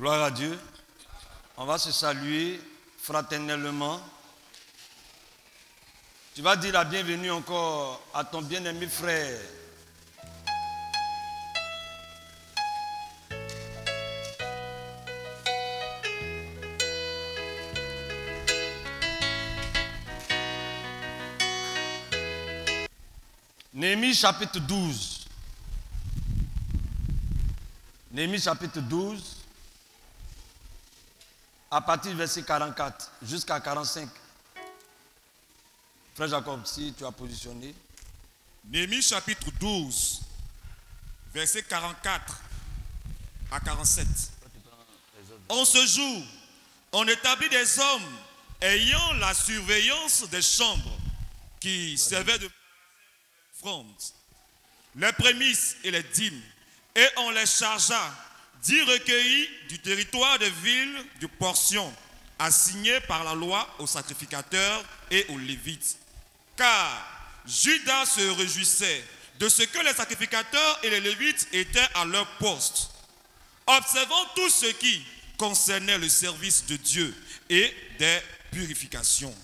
Gloire à Dieu. On va se saluer fraternellement. Tu vas dire la bienvenue encore à ton bien-aimé frère. Néhémie chapitre 12. Néhémie chapitre 12, à partir du verset 44 jusqu'à 45. Frère Jacob, si tu as positionné. Néhémie chapitre 12, verset 44 à 47. En ce jour, on établit des hommes ayant la surveillance des chambres qui servaient de offrande, les prémices et les dîmes, et on les chargea d'y recueillir du territoire des villes de portions assignées par la loi aux sacrificateurs et aux lévites. Car Judas se réjouissait de ce que les sacrificateurs et les lévites étaient à leur poste, observant tout ce qui concernait le service de Dieu et des purifications.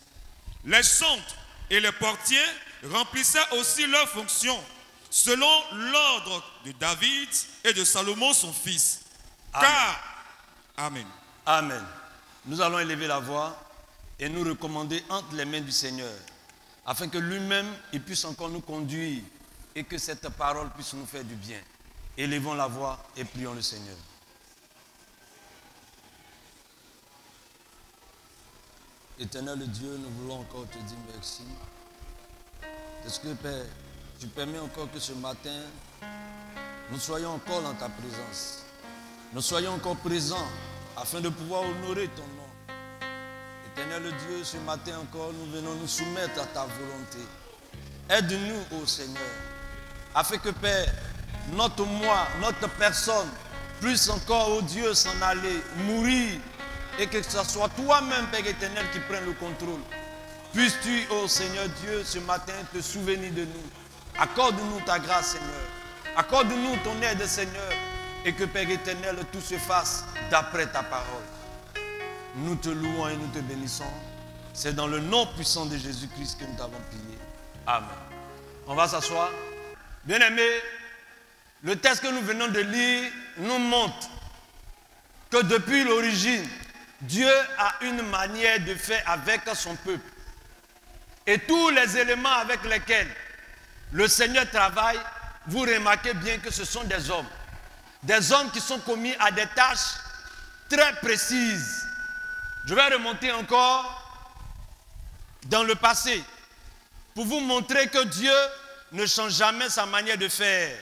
Les chantres et les portiers remplissaient aussi leurs fonctions selon l'ordre de David et de Salomon son fils. Amen. Car, Amen. Amen. Nous allons élever la voix et nous recommander entre les mains du Seigneur, afin que lui-même il puisse encore nous conduire et que cette parole puisse nous faire du bien. Élevons la voix et prions le Seigneur. Éternel Dieu, nous voulons encore te dire merci. Parce que Père, tu permets encore que ce matin, nous soyons encore dans ta présence. Nous soyons encore présents afin de pouvoir honorer ton nom. Éternel Dieu, ce matin encore, nous venons nous soumettre à ta volonté. Aide-nous, ô Seigneur, afin que Père, notre moi, notre personne, puisse encore, ô Dieu, s'en aller, mourir, et que ce soit toi-même, Père éternel, qui prenne le contrôle. Puisses-tu, ô Seigneur Dieu, ce matin, te souvenir de nous. Accorde-nous ta grâce, Seigneur. Accorde-nous ton aide, Seigneur. Et que, Père éternel, tout se fasse d'après ta parole. Nous te louons et nous te bénissons. C'est dans le nom puissant de Jésus-Christ que nous t'avons prié. Amen. On va s'asseoir. Bien-aimés, le texte que nous venons de lire nous montre que depuis l'origine, Dieu a une manière de faire avec son peuple. Et tous les éléments avec lesquels le Seigneur travaille, vous remarquez bien que ce sont des hommes. Des hommes qui sont commis à des tâches très précises. Je vais remonter encore dans le passé pour vous montrer que Dieu ne change jamais sa manière de faire.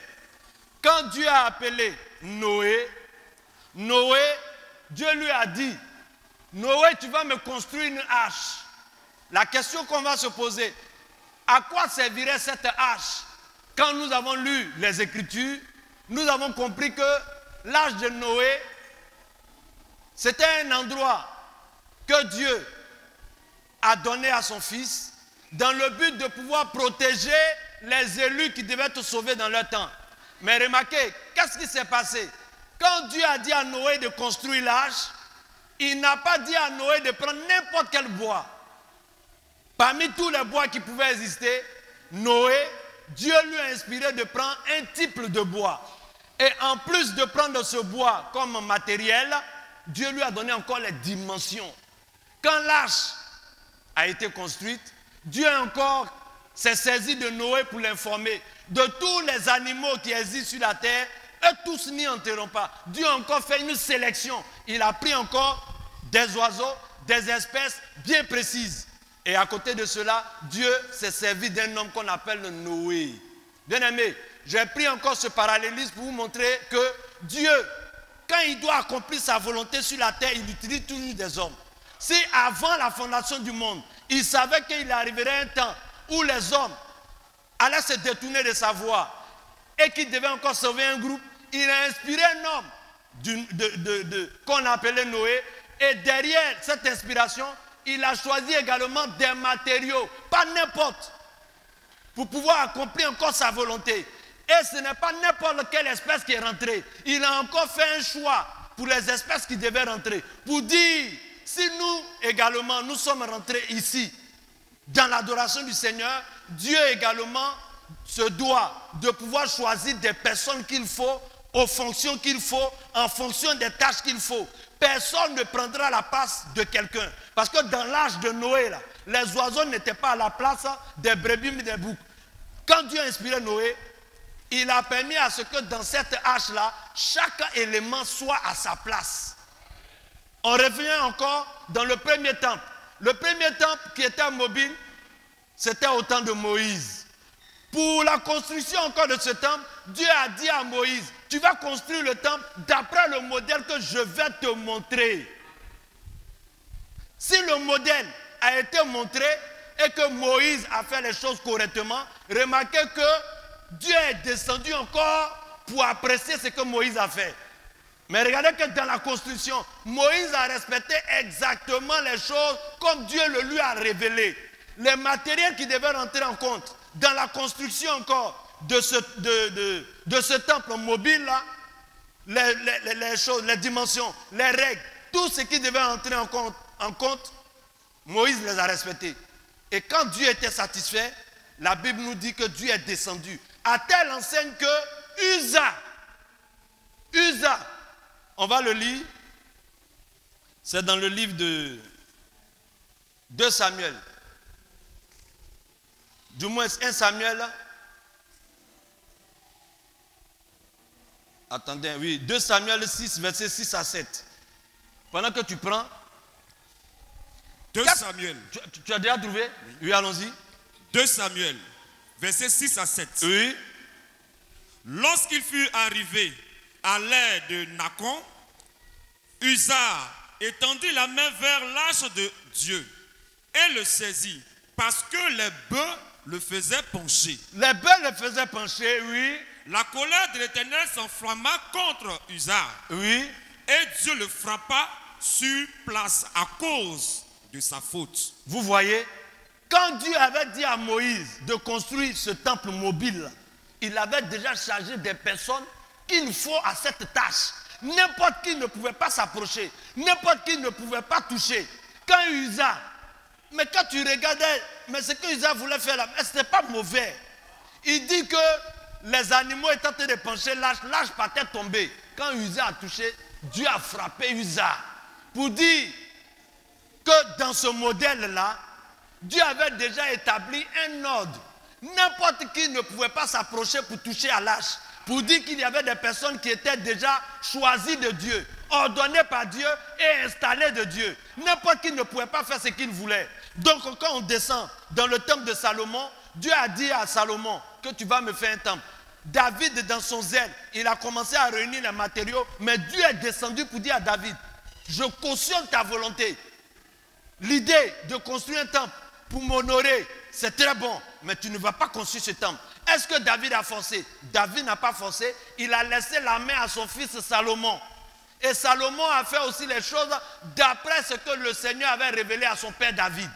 Quand Dieu a appelé Noé, Dieu lui a dit, Noé, tu vas me construire une hache. La question qu'on va se poser, à quoi servirait cette hache? Quand nous avons lu les Écritures, nous avons compris que l'âge de Noé, c'était un endroit que Dieu a donné à son fils dans le but de pouvoir protéger les élus qui devaient être sauvés dans leur temps. Mais remarquez, qu'est-ce qui s'est passé? Quand Dieu a dit à Noé de construire l'arche, il n'a pas dit à Noé de prendre n'importe quel bois. Parmi tous les bois qui pouvaient exister, Noé, Dieu lui a inspiré de prendre un type de bois. Et en plus de prendre ce bois comme matériel, Dieu lui a donné encore les dimensions. Quand l'arche a été construite, Dieu encore s'est saisi de Noé pour l'informer de tous les animaux qui existent sur la terre. Et tous n'y entreront pas. Dieu a encore fait une sélection. Il a pris encore des oiseaux, des espèces bien précises. Et à côté de cela, Dieu s'est servi d'un homme qu'on appelle Noé. Bien aimé, j'ai pris encore ce parallélisme pour vous montrer que Dieu, quand il doit accomplir sa volonté sur la terre, il utilise toujours des hommes. Si avant la fondation du monde, il savait qu'il arriverait un temps où les hommes allaient se détourner de sa voie et qu'il devait encore sauver un groupe, il a inspiré un homme qu'on appelait Noé. Et derrière cette inspiration, il a choisi également des matériaux, pas n'importe, pour pouvoir accomplir encore sa volonté. Et ce n'est pas n'importe quelle espèce qui est rentrée. Il a encore fait un choix pour les espèces qui devaient rentrer. Pour dire, si nous également, nous sommes rentrés ici, dans l'adoration du Seigneur, Dieu également se doit de pouvoir choisir des personnes qu'il faut, aux fonctions qu'il faut, en fonction des tâches qu'il faut. Personne ne prendra la place de quelqu'un. Parce que dans l'âge de Noé, là, les oiseaux n'étaient pas à la place des brebis et des boucs. Quand Dieu a inspiré Noé, il a permis à ce que dans cette arche-là, chaque élément soit à sa place. On revient encore dans le premier temple. Le premier temple qui était mobile, c'était au temps de Moïse. Pour la construction encore de ce temple, Dieu a dit à Moïse, tu vas construire le temple d'après le modèle que je vais te montrer. Si le modèle a été montré et que Moïse a fait les choses correctement, remarquez que Dieu est descendu encore pour apprécier ce que Moïse a fait. Mais regardez que dans la construction, Moïse a respecté exactement les choses comme Dieu le lui a révélé. Les matériels qui devaient rentrer en compte dans la construction encore de ce temple mobile-là, les choses, les dimensions, les règles, tout ce qui devait entrer en compte, Moïse les a respectés. Et quand Dieu était satisfait, la Bible nous dit que Dieu est descendu. À telle enseigne que Uza, on va le lire, c'est dans le livre de 2 Samuel. Du moins 1 Samuel. Attendez, oui, 2 Samuel 6, versets 6 à 7. Pendant que tu prends. 2 Samuel. Tu as déjà trouvé? Oui, allons-y. 2 Samuel, versets 6 à 7. Oui. Lorsqu'il fut arrivé à l'air de Nacon, Uza étendit la main vers l'arche de Dieu et le saisit parce que les bœufs le faisaient pencher. Les bœufs le faisaient pencher, oui. La colère de l'Éternel s'enflamma contre Uza. Oui. Et Dieu le frappa sur place à cause de sa faute. Vous voyez, quand Dieu avait dit à Moïse de construire ce temple mobile, il avait déjà chargé des personnes qu'il faut à cette tâche. N'importe qui ne pouvait pas s'approcher. N'importe qui ne pouvait pas toucher. Quand Uza, mais quand tu regardais, mais ce que Uza voulait faire là, ce n'était pas mauvais. Il dit que les animaux étaient en train de pencher, l'arche partait tomber. Quand Uza a touché, Dieu a frappé Uza. Pour dire que dans ce modèle-là, Dieu avait déjà établi un ordre. N'importe qui ne pouvait pas s'approcher pour toucher à l'arche. Pour dire qu'il y avait des personnes qui étaient déjà choisies de Dieu, ordonnées par Dieu et installées de Dieu. N'importe qui ne pouvait pas faire ce qu'il voulait. Donc quand on descend dans le temple de Salomon, Dieu a dit à Salomon que tu vas me faire un temple. David, dans son zèle, il a commencé à réunir les matériaux, mais Dieu est descendu pour dire à David, je cautionne ta volonté. L'idée de construire un temple pour m'honorer, c'est très bon, mais tu ne vas pas construire ce temple. Est-ce que David a forcé? David n'a pas forcé, il a laissé la main à son fils Salomon. Et Salomon a fait aussi les choses d'après ce que le Seigneur avait révélé à son père David.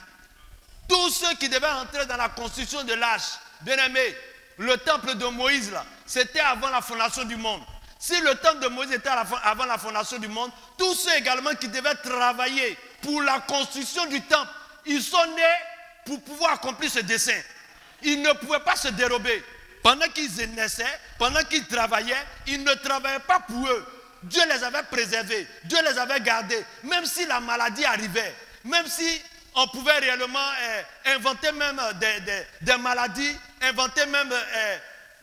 Tous ceux qui devaient entrer dans la construction de l'arche, bien aimé, le temple de Moïse, là, c'était avant la fondation du monde. Si le temple de Moïse était avant la fondation du monde, tous ceux également qui devaient travailler pour la construction du temple, ils sont nés pour pouvoir accomplir ce dessein. Ils ne pouvaient pas se dérober. Pendant qu'ils naissaient, pendant qu'ils travaillaient, ils ne travaillaient pas pour eux. Dieu les avait préservés, Dieu les avait gardés. Même si la maladie arrivait, même si on pouvait réellement inventer même des maladies, inventer même,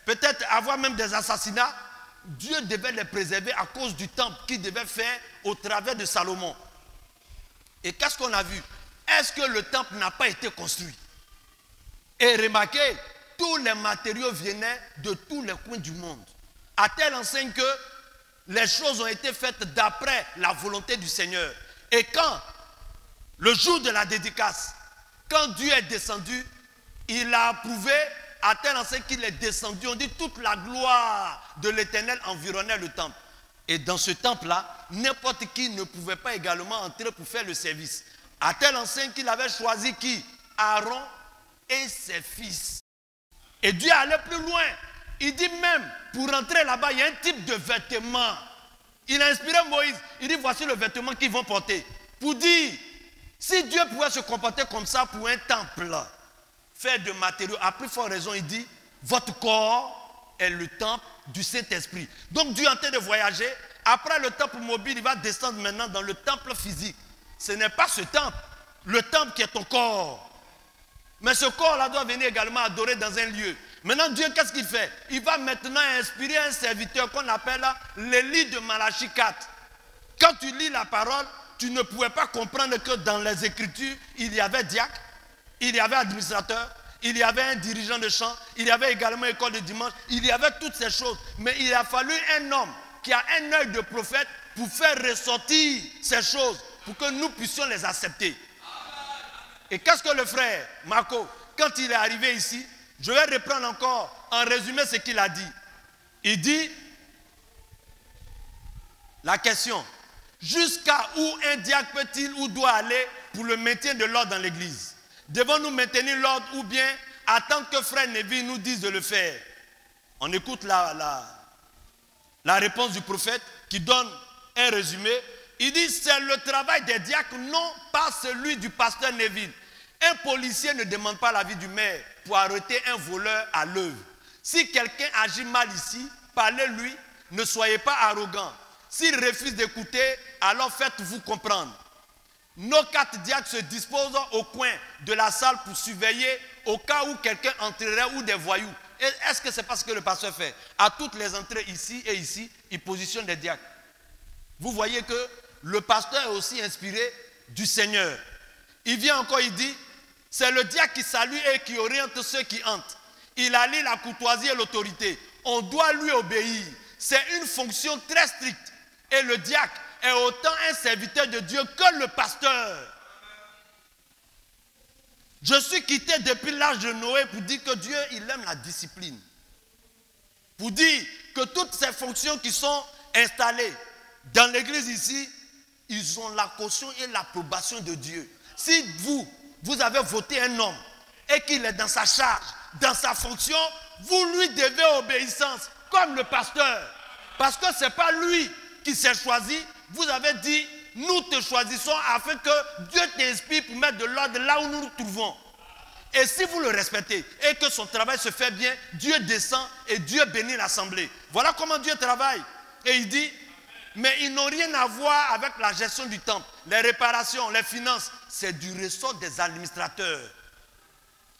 peut-être avoir même des assassinats, Dieu devait les préserver à cause du temple qu'il devait faire au travers de Salomon. Et qu'est-ce qu'on a vu? Est-ce que le temple n'a pas été construit? Et remarquez, tous les matériaux venaient de tous les coins du monde. À telle enseigne que les choses ont été faites d'après la volonté du Seigneur. Et quand, le jour de la dédicace, quand Dieu est descendu, il a approuvé à telle enseigne qu'il est descendu. On dit toute la gloire de l'Éternel environnait le temple. Et dans ce temple-là, n'importe qui ne pouvait pas également entrer pour faire le service. À telle enseigne qu'il avait choisi qui? Aaron et ses fils. Et Dieu allait plus loin. Il dit même, pour rentrer là-bas, il y a un type de vêtement Il a inspiré Moïse. Il dit, voici le vêtement qu'ils vont porter. Pour dire, si Dieu pouvait se comporter comme ça pour un temple, fait de matériaux, à plus forte raison, il dit, votre corps est le temple du Saint-Esprit. Donc Dieu est en train de voyager. Après le temple mobile, il va descendre maintenant dans le temple physique. Ce n'est pas ce temple. Le temple qui est ton corps. Mais ce corps-là doit venir également adorer dans un lieu. Maintenant, Dieu, qu'est-ce qu'il fait? Il va maintenant inspirer un serviteur qu'on appelle l'Élie de Malachie 4. Quand tu lis la parole, tu ne pouvais pas comprendre que dans les Écritures, il y avait diacre, il y avait administrateur, il y avait un dirigeant de chant, il y avait également école de dimanche, il y avait toutes ces choses. Mais il a fallu un homme qui a un œil de prophète pour faire ressortir ces choses, pour que nous puissions les accepter. Et qu'est-ce que le frère Marco, quand il est arrivé ici, je vais reprendre encore en résumé ce qu'il a dit. Il dit, la question, jusqu'à où un diacre peut-il ou doit aller pour le maintien de l'ordre dans l'église? Devons-nous maintenir l'ordre ou bien attendre que frère Neville nous dise de le faire? On écoute la réponse du prophète qui donne un résumé. Il dit, c'est le travail des diacres, non pas celui du pasteur Neville. Un policier ne demande pas l'avis du maire pour arrêter un voleur à l'œuvre. Si quelqu'un agit mal ici, parlez-lui, ne soyez pas arrogant. S'il refuse d'écouter, alors faites-vous comprendre. Nos 4 diacres se disposent au coin de la salle pour surveiller au cas où quelqu'un entrerait ou des voyous. Est-ce que c'est pas ce que le pasteur fait? À toutes les entrées ici et ici, il positionne des diacres. Vous voyez que le pasteur est aussi inspiré du Seigneur. Il vient encore, il dit, c'est le diacre qui salue et qui oriente ceux qui entrent. Il allie la courtoisie et l'autorité. On doit lui obéir. C'est une fonction très stricte. Et le diacre est autant un serviteur de Dieu que le pasteur. Je suis quitté depuis l'âge de Noé pour dire que Dieu, il aime la discipline. Pour dire que toutes ces fonctions qui sont installées dans l'église ici, ils ont la caution et l'approbation de Dieu. Si vous avez voté un homme et qu'il est dans sa charge, dans sa fonction, vous lui devez obéissance, comme le pasteur. Parce que ce n'est pas lui qui s'est choisi. Vous avez dit, nous te choisissons afin que Dieu t'inspire pour mettre de l'ordre là où nous nous trouvons. Et si vous le respectez et que son travail se fait bien, Dieu descend et Dieu bénit l'assemblée. Voilà comment Dieu travaille. Et il dit, mais ils n'ont rien à voir avec la gestion du temple. Les réparations, les finances, c'est du ressort des administrateurs.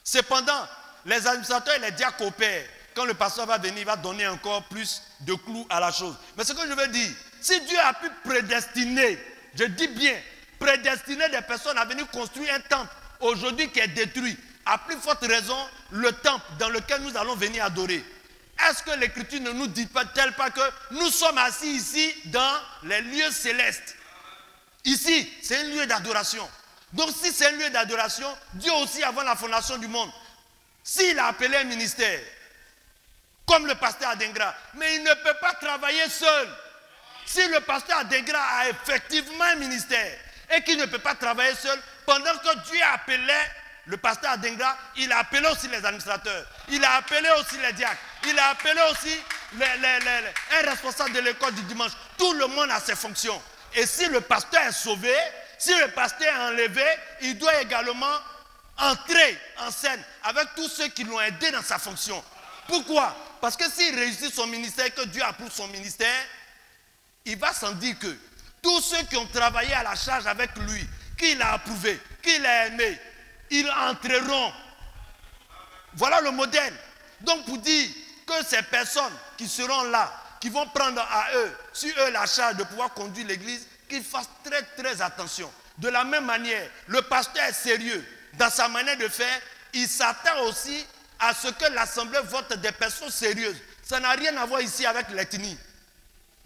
Cependant, les administrateurs et les diacres coopèrent. Quand le pasteur va venir, il va donner encore plus de clous à la chose. Mais ce que je veux dire, si Dieu a pu prédestiner, je dis bien, prédestiner des personnes à venir construire un temple aujourd'hui qui est détruit, à plus forte raison, le temple dans lequel nous allons venir adorer. Est-ce que l'Écriture ne nous dit-elle pas que nous sommes assis ici dans les lieux célestes? Ici, c'est un lieu d'adoration. Donc si c'est un lieu d'adoration, Dieu aussi avant la fondation du monde, s'il a appelé un ministère, comme le pasteur Adengra, mais il ne peut pas travailler seul. Si le pasteur Adengra a effectivement un ministère et qu'il ne peut pas travailler seul, pendant que Dieu appelait le pasteur Adengra, il a appelé aussi les administrateurs, il a appelé aussi les diacres, il a appelé aussi un responsable de l'école du dimanche. Tout le monde a ses fonctions. Et si le pasteur est sauvé, si le pasteur est enlevé, il doit également entrer en scène avec tous ceux qui l'ont aidé dans sa fonction. Pourquoi? Parce que s'il réussit son ministère, que Dieu approuve son ministère, il va sans dire que tous ceux qui ont travaillé à la charge avec lui, qu'il a approuvé, qu'il a aimé, ils entreront. Voilà le modèle. Donc pour dire que ces personnes qui seront là, qui vont prendre sur eux la charge de pouvoir conduire l'église, qu'ils fassent très très attention. De la même manière, le pasteur est sérieux dans sa manière de faire. Il s'attend aussi à ce que l'assemblée vote des personnes sérieuses. Ça n'a rien à voir ici avec l'ethnie,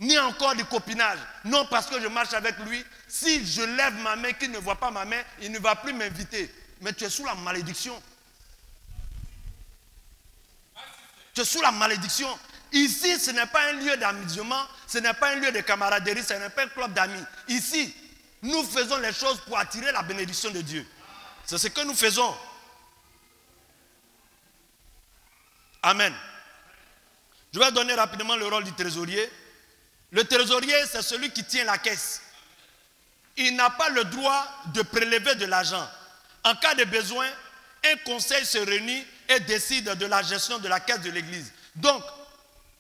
ni encore du copinage. Non, parce que je marche avec lui, si je lève ma main, qu'il ne voit pas ma main, il ne va plus m'inviter. Mais tu es sous la malédiction. Tu es sous la malédiction. Ici, ce n'est pas un lieu d'amusement, ce n'est pas un lieu de camaraderie, ce n'est pas un club d'amis. Ici, nous faisons les choses pour attirer la bénédiction de Dieu. C'est ce que nous faisons. Amen. Je vais donner rapidement le rôle du trésorier. Le trésorier, c'est celui qui tient la caisse. Il n'a pas le droit de prélever de l'argent. En cas de besoin, un conseil se réunit et décide de la gestion de la caisse de l'église. Donc,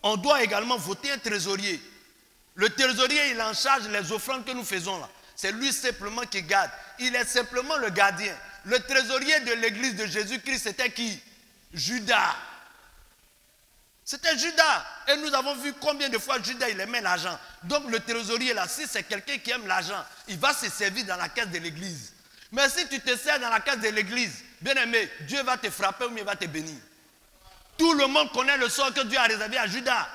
on doit également voter un trésorier. Le trésorier, il en charge les offrandes que nous faisons là. C'est lui simplement qui garde. Il est simplement le gardien. Le trésorier de l'église de Jésus-Christ, c'était qui? Judas. C'était Judas. Et nous avons vu combien de fois Judas, il aimait l'argent. Donc le trésorier là, si c'est quelqu'un qui aime l'argent, il va se servir dans la caisse de l'église. Mais si tu te sers dans la caisse de l'église, bien aimé, Dieu va te frapper ou il va te bénir. Tout le monde connaît le sort que Dieu a réservé à Judas.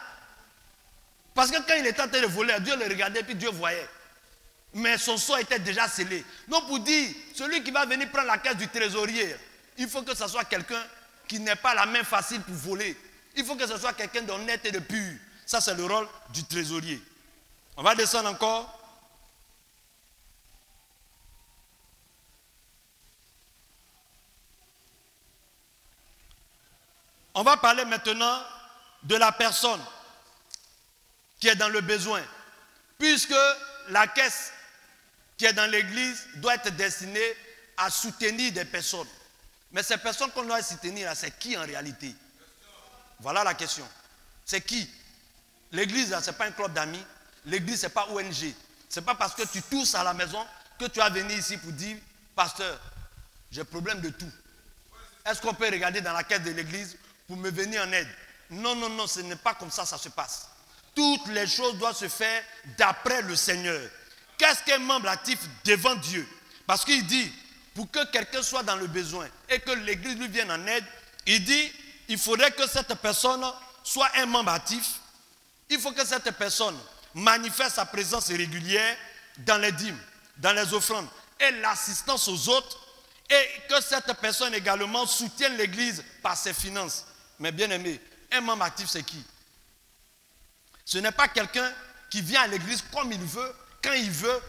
Parce que quand il était en train de voler, Dieu le regardait puis Dieu voyait. Mais son sort était déjà scellé. Donc pour dire, celui qui va venir prendre la caisse du trésorier, il faut que ce soit quelqu'un qui n'ait pas la main facile pour voler. Il faut que ce soit quelqu'un d'honnête et de pur. Ça, c'est le rôle du trésorier. On va descendre encore. On va parler maintenant de la personne qui est dans le besoin. Puisque la caisse qui est dans l'église doit être destinée à soutenir des personnes. Mais ces personnes qu'on doit soutenir, c'est qui en réalité? Voilà la question. C'est qui? L'église, ce n'est pas un club d'amis. L'église, ce n'est pas ONG. Ce n'est pas parce que tu tousses à la maison que tu vas venir ici pour dire, pasteur, j'ai problème de tout. Est-ce qu'on peut regarder dans la caisse de l'église pour me venir en aide? Non, non, non, ce n'est pas comme ça se passe. Toutes les choses doivent se faire d'après le Seigneur. Qu'est-ce qu'un membre actif devant Dieu? Parce qu'il dit, pour que quelqu'un soit dans le besoin et que l'église lui vienne en aide, il dit, il faudrait que cette personne soit un membre actif. Il faut que cette personne manifeste sa présence régulière dans les dîmes, dans les offrandes et l'assistance aux autres, et que cette personne également soutienne l'église par ses finances. Mais bien aimé, un membre actif, c'est qui? Ce n'est pas quelqu'un qui vient à l'église comme il veut, quand il veut,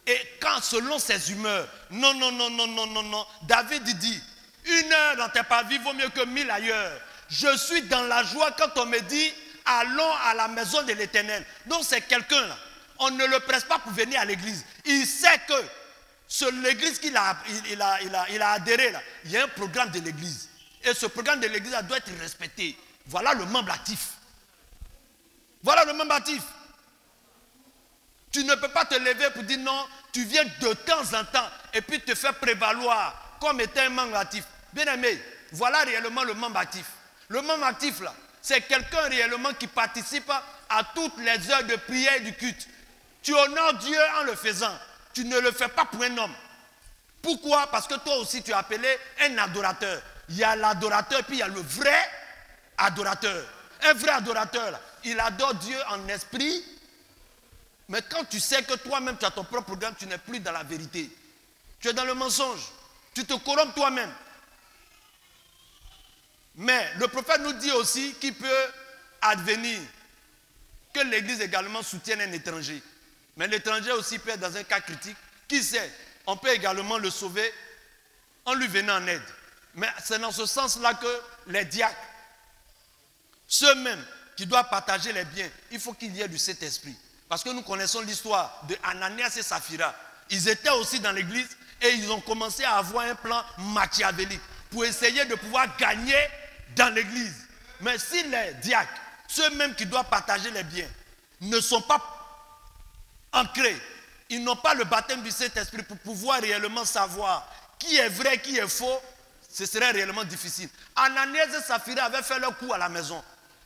et quand selon ses humeurs. Non, non, non, non, non, non, non. David dit, 1 heure dans tes parvis vaut mieux que 1000 ailleurs. Je suis dans la joie quand on me dit, allons à la maison de l'Éternel. Donc c'est quelqu'un là. On ne le presse pas pour venir à l'église. Il sait que sur l'église qu'il a adhéré là, il y a un programme de l'église. Et ce programme de l'église doit être respecté. Voilà le membre actif. Voilà le membre actif. Tu ne peux pas te lever pour dire non, tu viens de temps en temps et puis te faire prévaloir comme étant un membre actif. Bien aimé, voilà réellement le membre actif. Le membre actif là, c'est quelqu'un réellement qui participe à toutes les heures de prière et du culte. Tu honores Dieu en le faisant. Tu ne le fais pas pour un homme. Pourquoi? Parce que toi aussi tu es appelé un adorateur. Il y a l'adorateur puis il y a le vrai adorateur. Un vrai adorateur là, il adore Dieu en esprit. Mais quand tu sais que toi-même tu as ton propre programme, tu n'es plus dans la vérité. Tu es dans le mensonge. Tu te corrompes toi-même. Mais le prophète nous dit aussi qu'il peut advenir que l'église également soutienne un étranger. Mais l'étranger aussi peut être dans un cas critique. Qui sait? On peut également le sauver en lui venant en aide. Mais c'est dans ce sens-là que les diacres, ceux-mêmes qui doivent partager les biens, il faut qu'il y ait du Saint-Esprit. Parce que nous connaissons l'histoire de Ananias et Saphira. Ils étaient aussi dans l'église et ils ont commencé à avoir un plan machiavélique pour essayer de pouvoir gagner dans l'église. Mais si les diacres, ceux-mêmes qui doivent partager les biens, ne sont pas ancrés, ils n'ont pas le baptême du Saint-Esprit pour pouvoir réellement savoir qui est vrai, qui est faux, ce serait réellement difficile. Ananias et Saphira avaient fait leur coup à la maison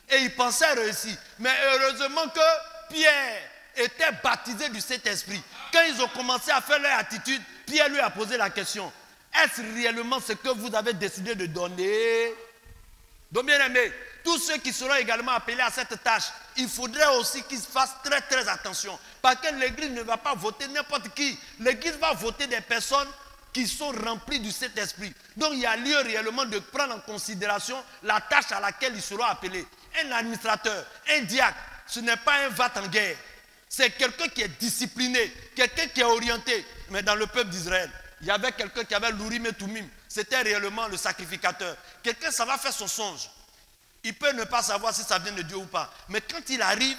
et ils pensaient réussir. Mais heureusement que Pierre était baptisé du Saint-Esprit. Quand ils ont commencé à faire leur attitude, Pierre lui a posé la question, est-ce réellement ce que vous avez décidé de donner? Donc bien aimé, tous ceux qui seront également appelés à cette tâche, il faudrait aussi qu'ils fassent très très attention. Parce que l'église ne va pas voter n'importe qui. L'église va voter des personnes qui sont remplies du Saint-Esprit. Donc il y a lieu réellement de prendre en considération la tâche à laquelle ils seront appelés. Un administrateur, un diacre, ce n'est pas un va en guerre. C'est quelqu'un qui est discipliné, quelqu'un qui est orienté. Mais dans le peuple d'Israël, il y avait quelqu'un qui avait l'Urim et Tumim. C'était réellement le sacrificateur. Quelqu'un, ça va faire son songe. Il peut ne pas savoir si ça vient de Dieu ou pas. Mais quand il arrive,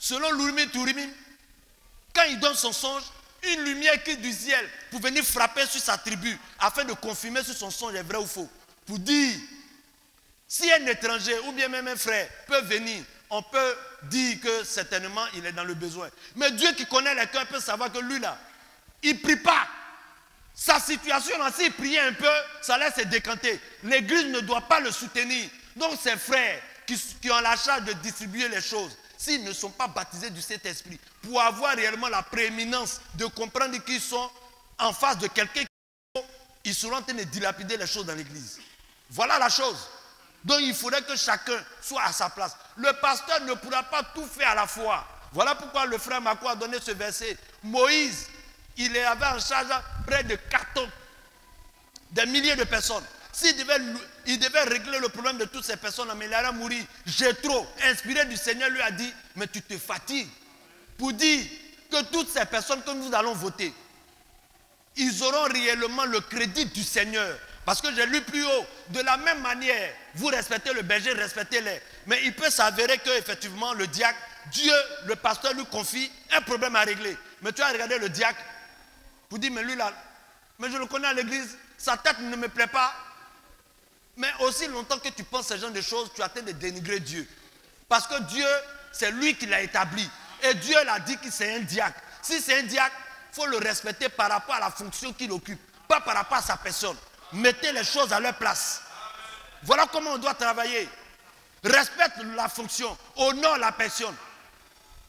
selon l'Urim Thummim, quand il donne son songe, une lumière qui du ciel pour venir frapper sur sa tribu afin de confirmer si son songe est vrai ou faux. Pour dire, si un étranger ou bien même un frère peut venir, on peut dire que certainement il est dans le besoin. Mais Dieu qui connaît les cœurs peut savoir que lui là, il ne prie pas. Sa situation là, s'il priait un peu, ça laisse se décanter. L'église ne doit pas le soutenir. Donc ses frères qui ont la charge de distribuer les choses, s'ils ne sont pas baptisés du Saint-Esprit, pour avoir réellement la prééminence de comprendre qu'ils sont en face de quelqu'un, ils seront en train de dilapider les choses dans l'église. Voilà la chose. Donc il faudrait que chacun soit à sa place. Le pasteur ne pourra pas tout faire à la fois. Voilà pourquoi le frère Mako a donné ce verset. Moïse, il avait en charge près de 4 des milliers de personnes. Il devait régler le problème de toutes ces personnes, mais il allait mourir. Jéthro, inspiré du Seigneur, lui a dit, mais tu te fatigues pour dire que toutes ces personnes que nous allons voter, ils auront réellement le crédit du Seigneur. Parce que j'ai lu plus haut, de la même manière, vous respectez le berger, respectez-les. Mais il peut s'avérer qu'effectivement, le diacre, Dieu, le pasteur lui confie un problème à régler. Mais tu as regardé le diacre, pour dire, mais lui là, mais je le connais à l'église, sa tête ne me plaît pas. Mais aussi longtemps que tu penses ce genre de choses, tu as tendance de dénigrer Dieu. Parce que Dieu, c'est lui qui l'a établi. Et Dieu l'a dit que c'est un diacre. Si c'est un diacre, il faut le respecter par rapport à la fonction qu'il occupe, pas par rapport à sa personne. Mettez les choses à leur place. Voilà comment on doit travailler. Respecte la fonction, honore la personne.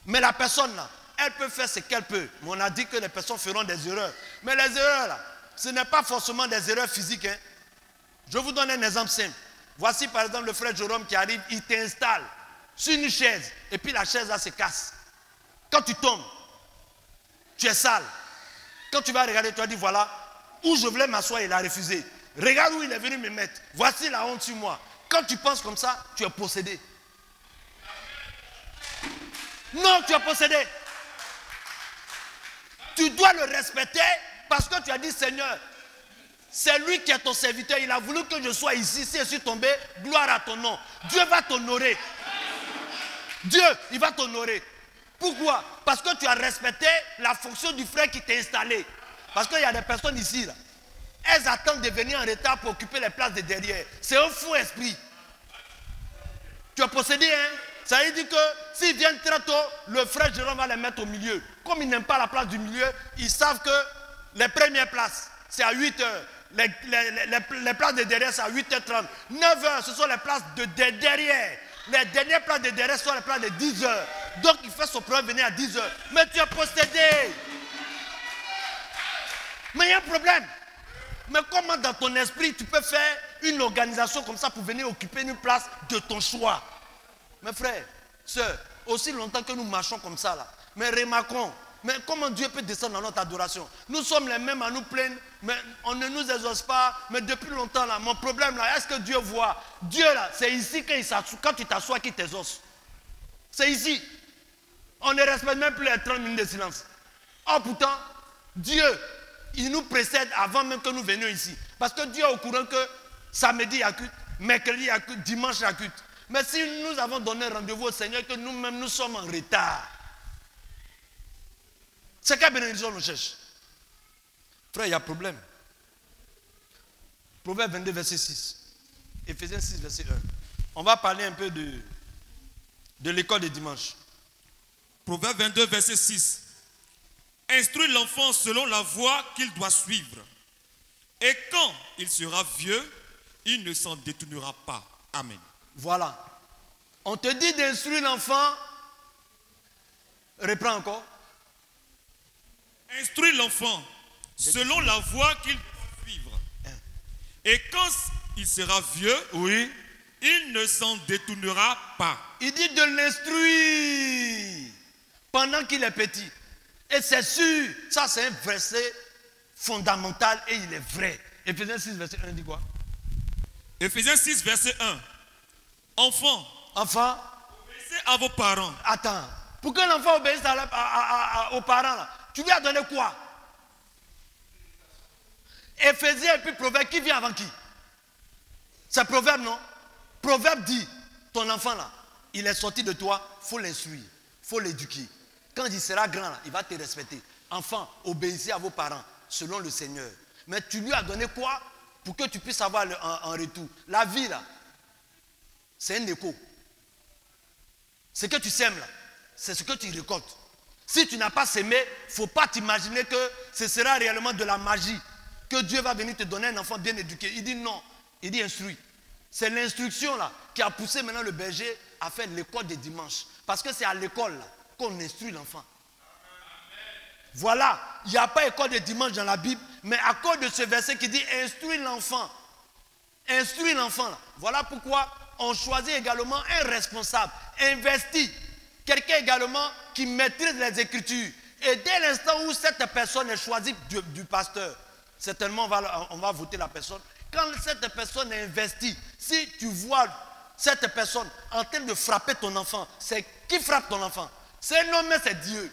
Mais la personne là, elle peut faire ce qu'elle peut. Mais on a dit que les personnes feront des erreurs. Mais les erreurs là, ce n'est pas forcément des erreurs physiques. Hein. Je vous donne un exemple simple. Voici par exemple le frère Jérôme qui arrive, il t'installe sur une chaise et puis la chaise là se casse. Quand tu tombes, tu es sale. Quand tu vas regarder, tu vas dire voilà, où je voulais m'asseoir, il a refusé. Regarde où il est venu me mettre. Voici la honte sur moi. Quand tu penses comme ça, tu es possédé. Non, tu es possédé. Tu dois le respecter parce que tu as dit Seigneur, c'est lui qui est ton serviteur. Il a voulu que je sois ici. Si je suis tombé, gloire à ton nom. Dieu va t'honorer. Dieu, il va t'honorer. Pourquoi? Parce que tu as respecté la fonction du frère qui t'a installé. Parce qu'il y a des personnes ici, là, elles attendent de venir en retard pour occuper les places de derrière. C'est un fou esprit. Tu as possédé, hein? Ça veut dire que s'ils viennent très tôt, le frère Jérôme va les mettre au milieu. Comme ils n'aiment pas la place du milieu, ils savent que les premières places, c'est à 8 heures. Les places de derrière, c'est à 8h30. 9h, ce sont les places de derrière. Les dernières places de derrière sont les places de 10h. Donc, il fait son problème venir à 10h. Mais tu es possédé. Mais il y a un problème. Mais comment dans ton esprit, tu peux faire une organisation comme ça pour venir occuper une place de ton choix? Mes frères, sœurs, aussi longtemps que nous marchons comme ça, là, mais remarquons, mais comment Dieu peut descendre dans notre adoration? Nous sommes les mêmes à nous plaindre, mais on ne nous exauce pas. Mais depuis longtemps, là, mon problème, là, est-ce que Dieu voit? Dieu, là, c'est ici quand tu t'assois qu'il t'exauce. C'est ici. On ne respecte même plus les 30 minutes de silence. Oh, pourtant, Dieu, il nous précède avant même que nous venions ici. Parce que Dieu est au courant que samedi, il y a culte, mercredi, il y a culte, dimanche, il y a culte. Mais si nous avons donné rendez-vous au Seigneur, que nous-mêmes, nous sommes en retard, c'est quelle bénédiction nous cherche? Frère, il y a problème. Proverbe 22, verset 6. Éphésiens 6, verset 1. On va parler un peu de l'école de dimanche. Proverbe 22, verset 6. Instruis l'enfant selon la voie qu'il doit suivre. Et quand il sera vieux, il ne s'en détournera pas. Amen. Voilà. On te dit d'instruire l'enfant. Reprends encore. Instruis l'enfant selon la voie qu'il doit suivre. Et quand il sera vieux, oui, il ne s'en détournera pas. Il dit de l'instruire pendant qu'il est petit. Et c'est sûr, ça c'est un verset fondamental et il est vrai. Éphésiens 6, verset 1 dit quoi? Éphésiens 6, verset 1. Enfants, obéissez à vos parents. Attends, pour que l'enfant obéisse aux parents, là, tu lui as donné quoi? Éphésiens et puis Proverbe, qui vient avant qui? C'est Proverbe, non? Proverbe dit, ton enfant là, il est sorti de toi, il faut l'instruire. Il faut l'éduquer. Quand il sera grand, là, il va te respecter. Enfant, obéissez à vos parents, selon le Seigneur. Mais tu lui as donné quoi pour que tu puisses avoir en retour? La vie, là, c'est un écho. Ce que tu sèmes, là, c'est ce que tu récoltes. Si tu n'as pas sémé, il ne faut pas t'imaginer que ce sera réellement de la magie, que Dieu va venir te donner un enfant bien éduqué. Il dit non, il dit instruit. C'est l'instruction là qui a poussé maintenant le berger à faire l'école des dimanches. Parce que c'est à l'école qu'on instruit l'enfant. Voilà, il n'y a pas école de dimanche dans la Bible, mais à cause de ce verset qui dit instruis l'enfant. Instruis l'enfant. Voilà pourquoi on choisit également un responsable, investi. Quelqu'un également qui maîtrise les Écritures. Et dès l'instant où cette personne est choisie du pasteur, certainement on va voter la personne. Quand cette personne est investie, si tu vois cette personne en train de frapper ton enfant, c'est qui frappe ton enfant? C'est un homme, mais c'est Dieu.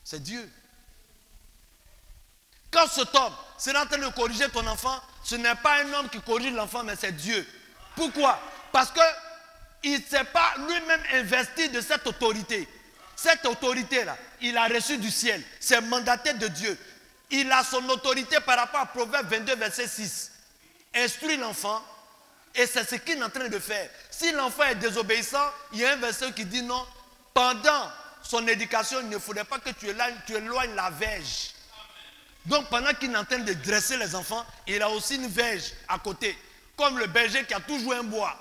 C'est Dieu. Quand cet homme c'est en train de corriger ton enfant, ce n'est pas un homme qui corrige l'enfant, mais c'est Dieu. Pourquoi? Parce qu'il ne s'est pas lui-même investi de cette autorité. Cette autorité-là, il a reçu du ciel. C'est mandaté de Dieu. Il a son autorité par rapport à Proverbe 22, verset 6. Instruit l'enfant, et c'est ce qu'il est en train de faire. Si l'enfant est désobéissant, il y a un verset qui dit non. Pendant son éducation, il ne faudrait pas que tu éloignes la verge. Donc pendant qu'il est en train de dresser les enfants, il a aussi une verge à côté. Comme le berger qui a toujours un bois.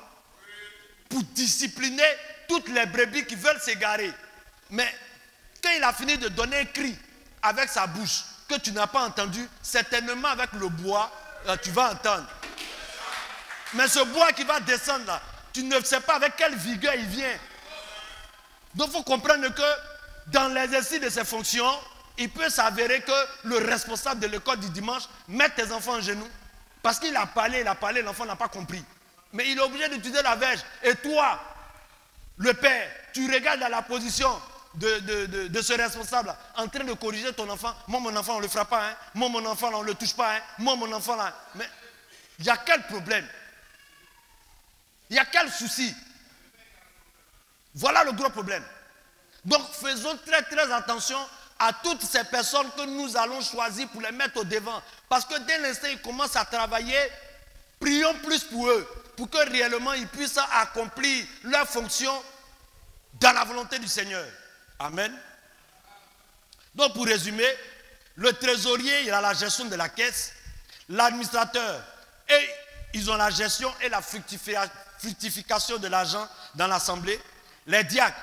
Pour discipliner toutes les brebis qui veulent s'égarer. Mais quand il a fini de donner un cri avec sa bouche, que tu n'as pas entendu, certainement avec le bois, tu vas entendre. Mais ce bois qui va descendre là, tu ne sais pas avec quelle vigueur il vient. Donc il faut comprendre que dans l'exercice de ses fonctions, il peut s'avérer que le responsable de l'école du dimanche met tes enfants en genoux. Parce qu'il a parlé, l'enfant n'a pas compris. Mais il est obligé d'utiliser la verge. Et toi, le père, tu regardes à la position de ce responsable en train de corriger ton enfant. Moi, mon enfant, on ne le frappe pas. Hein. Moi, mon enfant, là, on ne le touche pas. Hein. Moi, mon enfant, là. Mais il y a quel problème? Il y a quel souci? Voilà le gros problème. Donc, faisons très, très attention à toutes ces personnes que nous allons choisir pour les mettre au devant. Parce que dès l'instant où ils commencent à travailler, prions plus pour eux, pour que réellement ils puissent accomplir leur fonction dans la volonté du Seigneur. Amen. Donc pour résumer, le trésorier, il a la gestion de la caisse, l'administrateur, et ils ont la gestion et la fructification de l'argent dans l'assemblée, les diacres,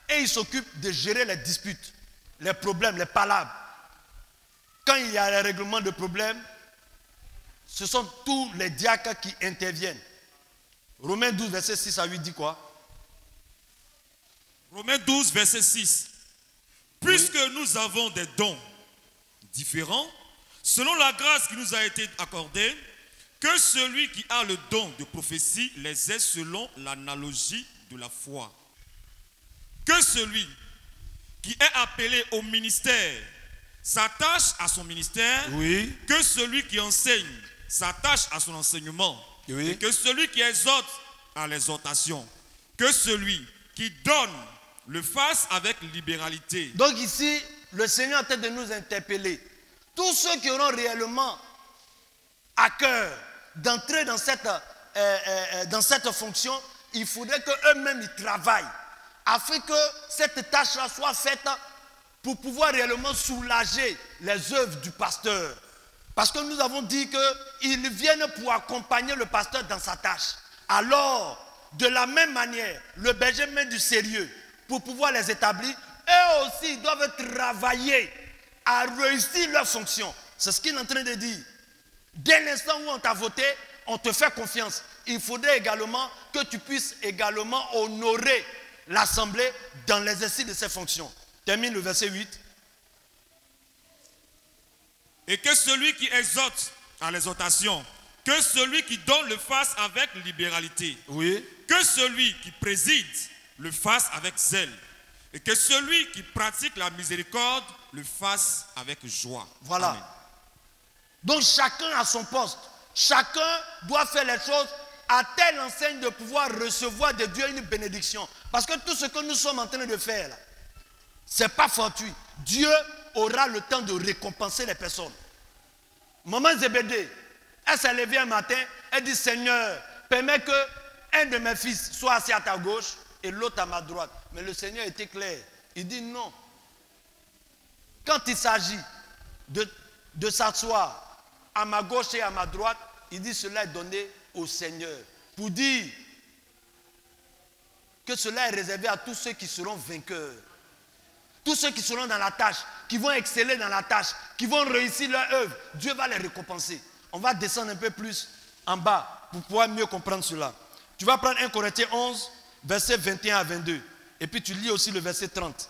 et ils s'occupent de gérer les disputes, les problèmes, les palabres. Quand il y a un règlement de problèmes, ce sont tous les diacres qui interviennent. Romains 12, verset 6 à 8 dit quoi? Romains 12, verset 6. Puisque nous avons des dons différents, selon la grâce qui nous a été accordée, que celui qui a le don de prophétie les ait selon l'analogie de la foi. Que celui qui est appelé au ministère s'attache à son ministère, oui. Que celui qui enseigne s'attache à son enseignement, oui. Et que celui qui exhorte à l'exhortation, que celui qui donne le fasse avec libéralité. Donc ici, le Seigneur est en train de nous interpeller. Tous ceux qui auront réellement à cœur d'entrer dans cette fonction, il faudrait qu'eux-mêmes ils travaillent afin que cette tâche-là soit faite pour pouvoir réellement soulager les œuvres du pasteur. Parce que nous avons dit qu'ils viennent pour accompagner le pasteur dans sa tâche. Alors, de la même manière, le berger met du sérieux pour pouvoir les établir. Eux aussi, ils doivent travailler à réussir leur fonction. C'est ce qu'il est en train de dire. Dès l'instant où on t'a voté, on te fait confiance. Il faudrait également que tu puisses également honorer l'assemblée dans l'exercice de ses fonctions. Termine le verset 8. Et que celui qui exhorte à l'exhortation, que celui qui donne le fasse avec libéralité. Oui. Que celui qui préside le fasse avec zèle. Et que celui qui pratique la miséricorde le fasse avec joie. Voilà. Amen. Donc chacun a son poste. Chacun doit faire les choses à telle enseigne de pouvoir recevoir de Dieu une bénédiction. Parce que tout ce que nous sommes en train de faire, là, ce n'est pas fortuit. Dieu aura le temps de récompenser les personnes. Maman Zébédée, elle s'est levée un matin, elle dit, Seigneur, permets que un de mes fils soit assis à ta gauche et l'autre à ma droite. Mais le Seigneur était clair. Il dit non. Quand il s'agit de s'asseoir à ma gauche et à ma droite, il dit cela est donné au Seigneur. Pour dire que cela est réservé à tous ceux qui seront vainqueurs. Tous ceux qui seront dans la tâche, qui vont exceller dans la tâche, qui vont réussir leur œuvre, Dieu va les récompenser. On va descendre un peu plus en bas pour pouvoir mieux comprendre cela. Tu vas prendre 1 Corinthiens 11, versets 21 à 22. Et puis tu lis aussi le verset 30.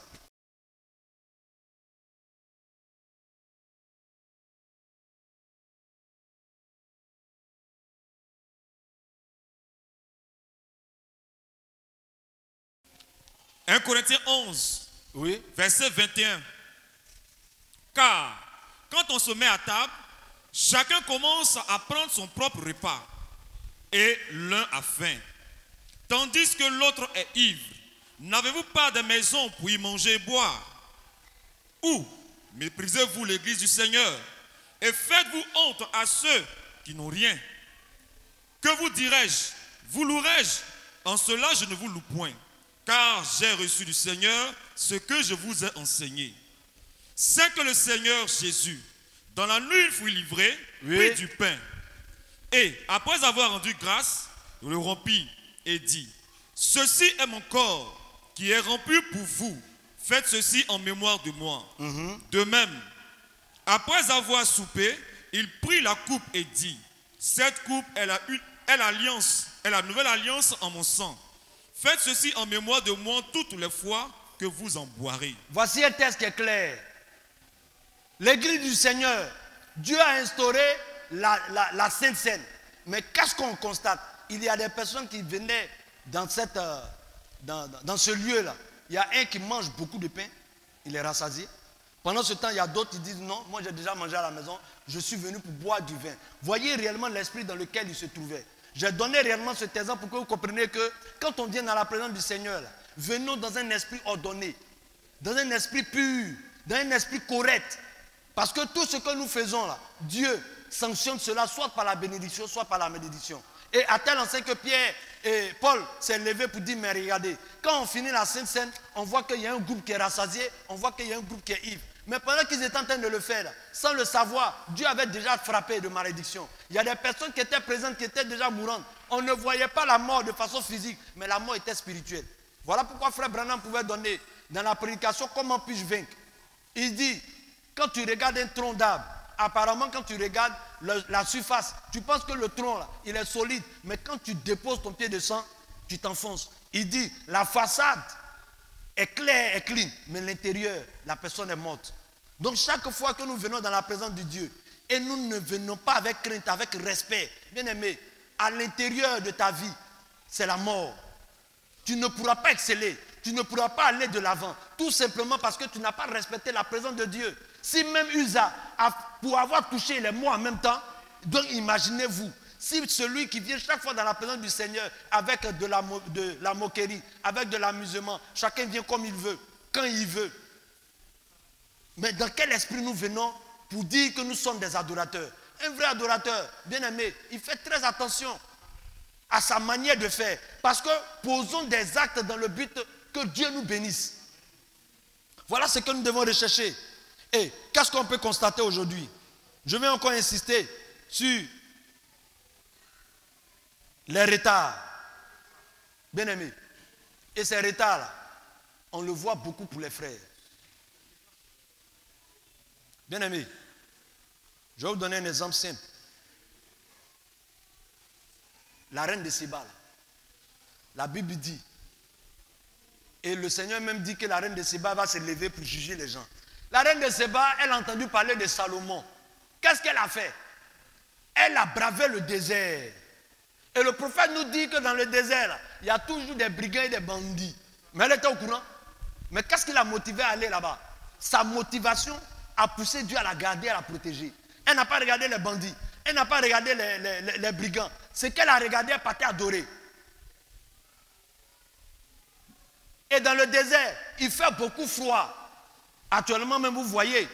« 1 Corinthiens 11, Oui. verset 21. Car quand on se met à table, chacun commence à prendre son propre repas, et l'un a faim, tandis que l'autre est ivre. N'avez-vous pas de maison pour y manger et boire? Ou méprisez-vous l'église du Seigneur et faites-vous honte à ceux qui n'ont rien? Que vous dirai-je? Vous louerai-je? En cela je ne vous loue point, car j'ai reçu du Seigneur ce que je vous ai enseigné. C'est que le Seigneur Jésus, dans la nuit il fut livré, prit du pain, et après avoir rendu grâce, il le rompit et dit, ceci est mon corps qui est rompu pour vous, faites ceci en mémoire de moi. De même, après avoir soupé, il prit la coupe et dit, cette coupe est la nouvelle alliance en mon sang. Faites ceci en mémoire de moi toutes les fois que vous en boirez. Voici un texte qui est clair. L'église du Seigneur, Dieu a instauré la Sainte Seine. Mais qu'est-ce qu'on constate? Il y a des personnes qui venaient dans ce lieu-là. Il y a un qui mange beaucoup de pain, il est rassasié. Pendant ce temps, il y a d'autres qui disent non, moi j'ai déjà mangé à la maison, je suis venu pour boire du vin. Voyez réellement l'esprit dans lequel il se trouvait. J'ai donné réellement cet exemple pour que vous compreniez que quand on vient dans la présence du Seigneur, là, venons dans un esprit ordonné, dans un esprit pur, dans un esprit correct. Parce que tout ce que nous faisons là, Dieu sanctionne cela soit par la bénédiction, soit par la malédiction. Et à tel enseigne que Pierre et Paul s'est levé pour dire, mais regardez, quand on finit la Sainte Seine, on voit qu'il y a un groupe qui est rassasié, on voit qu'il y a un groupe qui est ivre. Mais pendant qu'ils étaient en train de le faire, là, sans le savoir, Dieu avait déjà frappé de malédiction. Il y a des personnes qui étaient présentes, qui étaient déjà mourantes. On ne voyait pas la mort de façon physique, mais la mort était spirituelle. Voilà pourquoi Frère Branham pouvait donner dans la prédication, comment puis-je vaincre? Il dit, quand tu regardes un tronc d'arbre, apparemment quand tu regardes la surface, tu penses que le tronc là, il est solide, mais quand tu déposes ton pied de sang, tu t'enfonces. Il dit, la façade est claire et clean, mais l'intérieur, la personne est morte. Donc chaque fois que nous venons dans la présence de Dieu, et nous ne venons pas avec crainte, avec respect, bien aimé, à l'intérieur de ta vie, c'est la mort. Tu ne pourras pas exceller, tu ne pourras pas aller de l'avant, tout simplement parce que tu n'as pas respecté la présence de Dieu. Si même Usa, pour avoir touché les mots en même temps, donc imaginez-vous, si celui qui vient chaque fois dans la présence du Seigneur avec de la moquerie, avec de l'amusement, chacun vient comme il veut, quand il veut. Mais dans quel esprit nous venons pour dire que nous sommes des adorateurs? Un vrai adorateur, bien aimé, il fait très attention à sa manière de faire. Parce que posons des actes dans le but que Dieu nous bénisse. Voilà ce que nous devons rechercher. Et qu'est-ce qu'on peut constater aujourd'hui? Je vais encore insister sur les retards. Bien aimé. Et ces retards-là, on le voit beaucoup pour les frères. Bien aimé, je vais vous donner un exemple simple. La reine de Séba, la Bible dit, et le Seigneur même dit que la reine de Séba va se lever pour juger les gens. La reine de Séba, elle a entendu parler de Salomon. Qu'est-ce qu'elle a fait? Elle a bravé le désert. Et le prophète nous dit que dans le désert, il y a toujours des brigands et des bandits. Mais elle était au courant. Mais qu'est-ce qui l'a motivée à aller là-bas? Sa motivation a poussé Dieu à la garder, à la protéger. Elle n'a pas regardé les bandits. Elle n'a pas regardé les brigands. c'est qu'elle a regardé, elle partait adorer. Et dans le désert, il fait beaucoup froid. Actuellement même, vous voyez,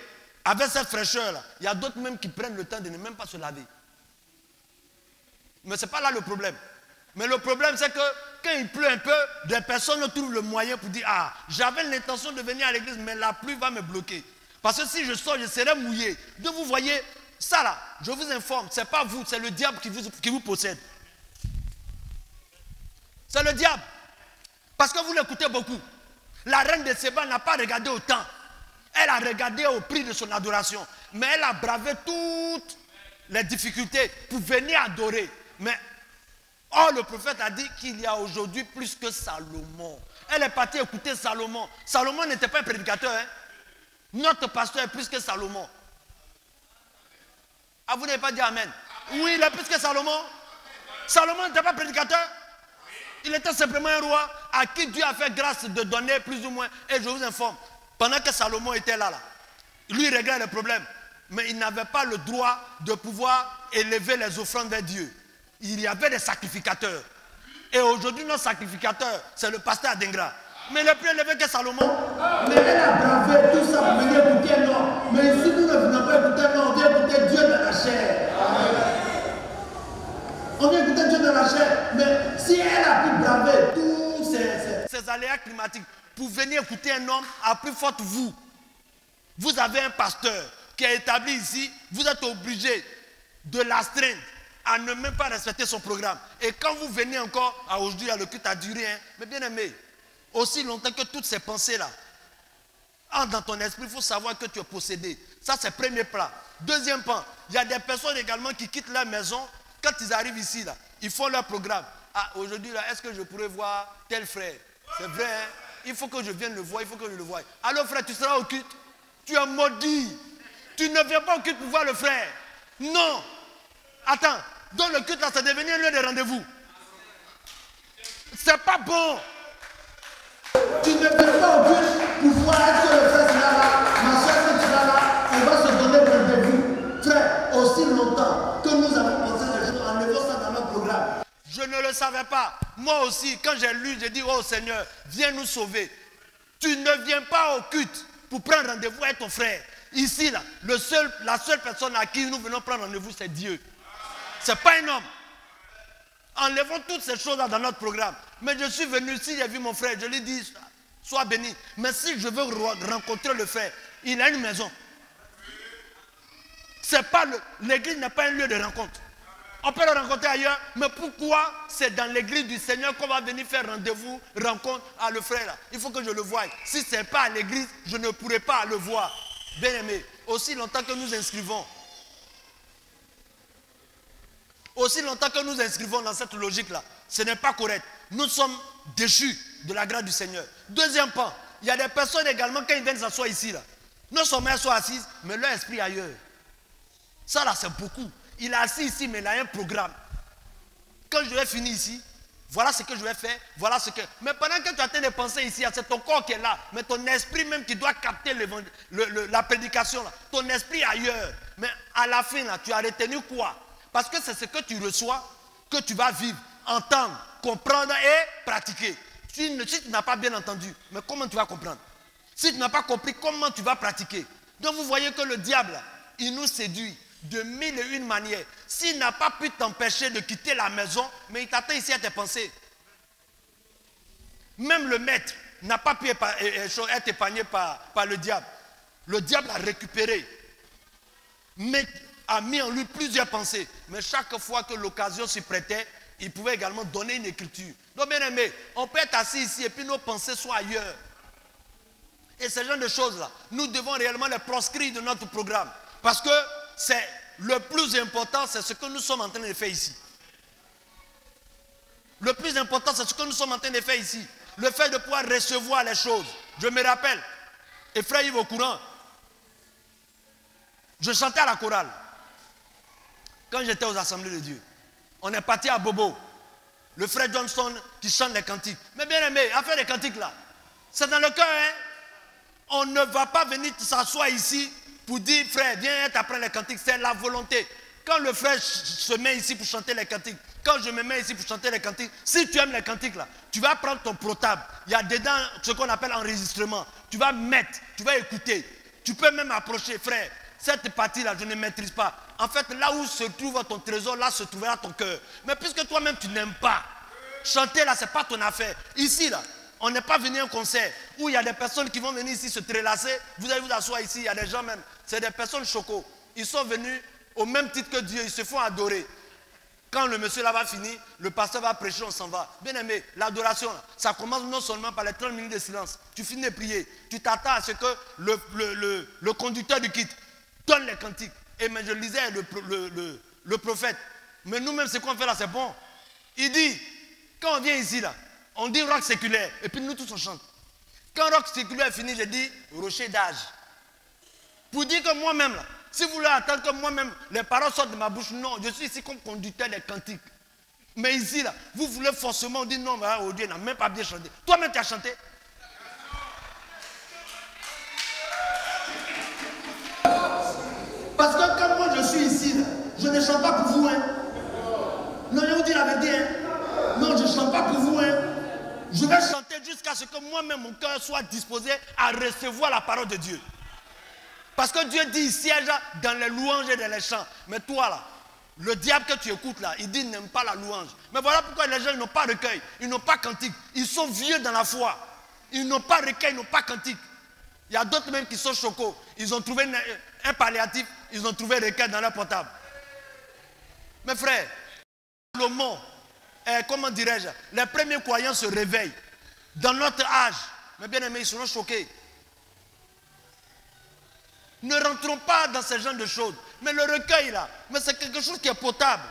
avec cette fraîcheur-là, il y a d'autres même qui prennent le temps de ne même pas se laver. Mais ce n'est pas là le problème. Mais le problème, c'est que quand il pleut un peu, des personnes trouvent le moyen pour dire, ah, j'avais l'intention de venir à l'église, mais la pluie va me bloquer. Parce que si je sors, je serai mouillé. Donc vous voyez, ça là, je vous informe, ce n'est pas vous, c'est le diable qui vous possède. C'est le diable. Parce que vous l'écoutez beaucoup. La reine de Séba n'a pas regardé au temps. Elle a regardé au prix de son adoration. Mais elle a bravé toutes les difficultés pour venir adorer. Mais, oh, le prophète a dit qu'il y a aujourd'hui plus que Salomon. Elle est partie écouter Salomon. Salomon n'était pas un prédicateur. Hein? Notre pasteur est plus que Salomon. Ah, vous n'avez pas dit Amen? Oui, il est plus que Salomon. Salomon n'était pas prédicateur. Il était simplement un roi à qui Dieu a fait grâce de donner plus ou moins. Et je vous informe, pendant que Salomon était là, lui il réglait les problèmes. Mais il n'avait pas le droit de pouvoir élever les offrandes vers Dieu. Il y avait des sacrificateurs. Et aujourd'hui, notre sacrificateur, c'est le pasteur Adengra. Mais il est plus élevé que Salomon. Mais elle a bravé tout ça pour venir écouter un homme. Mais ici, nous ne venons pas écouter un homme, on vient écouter Dieu dans la chair. On vient écouter Dieu dans la chair. Mais si elle a pu braver tous ces aléas climatiques pour venir écouter un homme, à plus forte vous. Vous avez un pasteur qui est établi ici, vous êtes obligé de l'astreindre à ne même pas respecter son programme. Et quand vous venez encore, aujourd'hui, le culte a duré, hein, mais bien aimé, aussi longtemps que toutes ces pensées-là entrent dans ton esprit, il faut savoir que tu es possédé. Ça, c'est le premier plan. Deuxième plan, il y a des personnes également qui quittent leur maison. Quand ils arrivent ici, là, ils font leur programme. Ah, aujourd'hui, là, est-ce que je pourrais voir tel frère? C'est vrai, hein? Il faut que je vienne le voir, il faut que je le voie. Alors, frère, tu seras au culte. Tu es maudit. Tu ne viens pas au culte pour voir le frère. Non. Attends, dans le culte, là, c'est devenu un lieu de rendez-vous. C'est pas bon. Tu ne viens pas au culte pour voir est-ce que le frère sera là, ma soeur sera là, on va se donner rendez-vous. Frère, aussi longtemps que nous avons pensé ces choses, enlevons ça dans notre programme. Je ne le savais pas. Moi aussi, quand j'ai lu, j'ai dit, oh Seigneur, viens nous sauver. Tu ne viens pas au culte pour prendre rendez-vous avec ton frère. Ici, là, la seule personne à qui nous venons prendre rendez-vous, c'est Dieu. Ce n'est pas un homme. Enlevons toutes ces choses-là dans notre programme. Mais je suis venu ici, j'ai vu mon frère, je lui ai dit, sois béni. Mais si je veux rencontrer le frère, il a une maison. L'église n'est pas un lieu de rencontre. On peut le rencontrer ailleurs, mais pourquoi c'est dans l'église du Seigneur qu'on va venir faire rendez-vous, rencontre à le frère là? Il faut que je le voie. Si ce n'est pas à l'église, je ne pourrai pas le voir. Bien aimé, aussi longtemps que nous inscrivons, dans cette logique-là, ce n'est pas correct. Nous sommes déchus de la grâce du Seigneur. Deuxième point, il y a des personnes également, quand ils viennent s'asseoir ici, là, non seulement elles sont assises, mais leur esprit ailleurs. Ça là, c'est beaucoup. Il est assis ici, mais il a un programme. Quand je vais finir ici, voilà ce que je vais faire, voilà ce que... Mais pendant que tu as en train de penser ici, c'est ton corps qui est là, mais ton esprit même qui doit capter la prédication, là, ton esprit ailleurs. Mais à la fin, là, tu as retenu quoi? Parce que c'est ce que tu reçois, que tu vas vivre, entendre, comprendre et pratiquer. Si tu n'as pas bien entendu, mais comment tu vas comprendre? Si tu n'as pas compris, comment tu vas pratiquer? Donc vous voyez que le diable, là, il nous séduit de mille et une manières. S'il n'a pas pu t'empêcher de quitter la maison, mais il t'attend ici à tes pensées. Même le maître n'a pas pu être épargné par le diable. Le diable a récupéré, mais a mis en lui plusieurs pensées. Mais chaque fois que l'occasion s'y prêtait, il pouvait également donner une écriture. Donc bien aimé, on peut être assis ici et puis nos pensées sont ailleurs. Et ce genre de choses-là, nous devons réellement les proscrire de notre programme. Parce que c'est le plus important, c'est ce que nous sommes en train de faire ici. Le plus important, c'est ce que nous sommes en train de faire ici. Le fait de pouvoir recevoir les choses. Je me rappelle, et frère Yves au courant, je chantais à la chorale. Quand j'étais aux assemblées de Dieu, on est parti à Bobo. Le frère Johnson qui chante les cantiques. Mais bien aimé, affaire des cantiques là, c'est dans le cœur, hein. On ne va pas venir s'asseoir ici pour dire, frère, viens être après les cantiques. C'est la volonté. Quand le frère se met ici pour chanter les cantiques, quand je me mets ici pour chanter les cantiques, si tu aimes les cantiques là, tu vas prendre ton portable. Il y a dedans ce qu'on appelle enregistrement. Tu vas mettre, tu vas écouter. Tu peux même approcher, frère. Cette partie-là, je ne maîtrise pas. En fait, là où se trouve ton trésor, là se trouvera ton cœur. Mais puisque toi-même, tu n'aimes pas, chanter là, ce n'est pas ton affaire. Ici, là, on n'est pas venu à un concert où il y a des personnes qui vont venir ici se prélasser. Vous allez vous asseoir ici, il y a des gens même. C'est des personnes chocos. Ils sont venus au même titre que Dieu, ils se font adorer. Quand le monsieur là va finir, le pasteur va prêcher, on s'en va. Bien aimé, l'adoration, ça commence non seulement par les 30 minutes de silence. Tu finis de prier, tu t'attends à ce que le conducteur du kit donne les cantiques. Et mais je lisais le prophète. Mais nous-mêmes, ce qu'on fait là, c'est bon. Il dit, quand on vient ici là, on dit rock séculaire, et puis nous tous on chante. Quand rock séculaire est fini, je dis rocher d'âge. Pour dire que moi-même là, si vous voulez attendre que moi-même, les paroles sortent de ma bouche, non, je suis ici comme conducteur des cantiques. Mais ici, là, vous voulez forcément dire non, mais oh Dieu n'a même pas bien chanté. Toi-même, tu as chanté. Parce que quand moi je suis ici, là, je ne chante pas pour vous. Hein. Non, je vous dis la vérité. Hein. Non, je ne chante pas pour vous. Hein. Je vais chanter jusqu'à ce que moi-même, mon cœur soit disposé à recevoir la parole de Dieu. Parce que Dieu dit, il siège dans les louanges et dans les chants. Mais toi là, le diable que tu écoutes là, il dit il n'aime pas la louange. Mais voilà pourquoi les gens n'ont pas recueil, ils n'ont pas cantique. Ils sont vieux dans la foi. Ils n'ont pas recueil, ils n'ont pas cantique. Il y a d'autres même qui sont chocos. Ils ont trouvé un palliatif, ils ont trouvé recueil dans leur portable. Mes frères, le monde, comment dirais-je, les premiers croyants se réveillent. Dans notre âge, mes bien-aimés, ils seront choqués. Ne rentrons pas dans ce genre de choses. Mais le recueil là, mais c'est quelque chose qui est potable.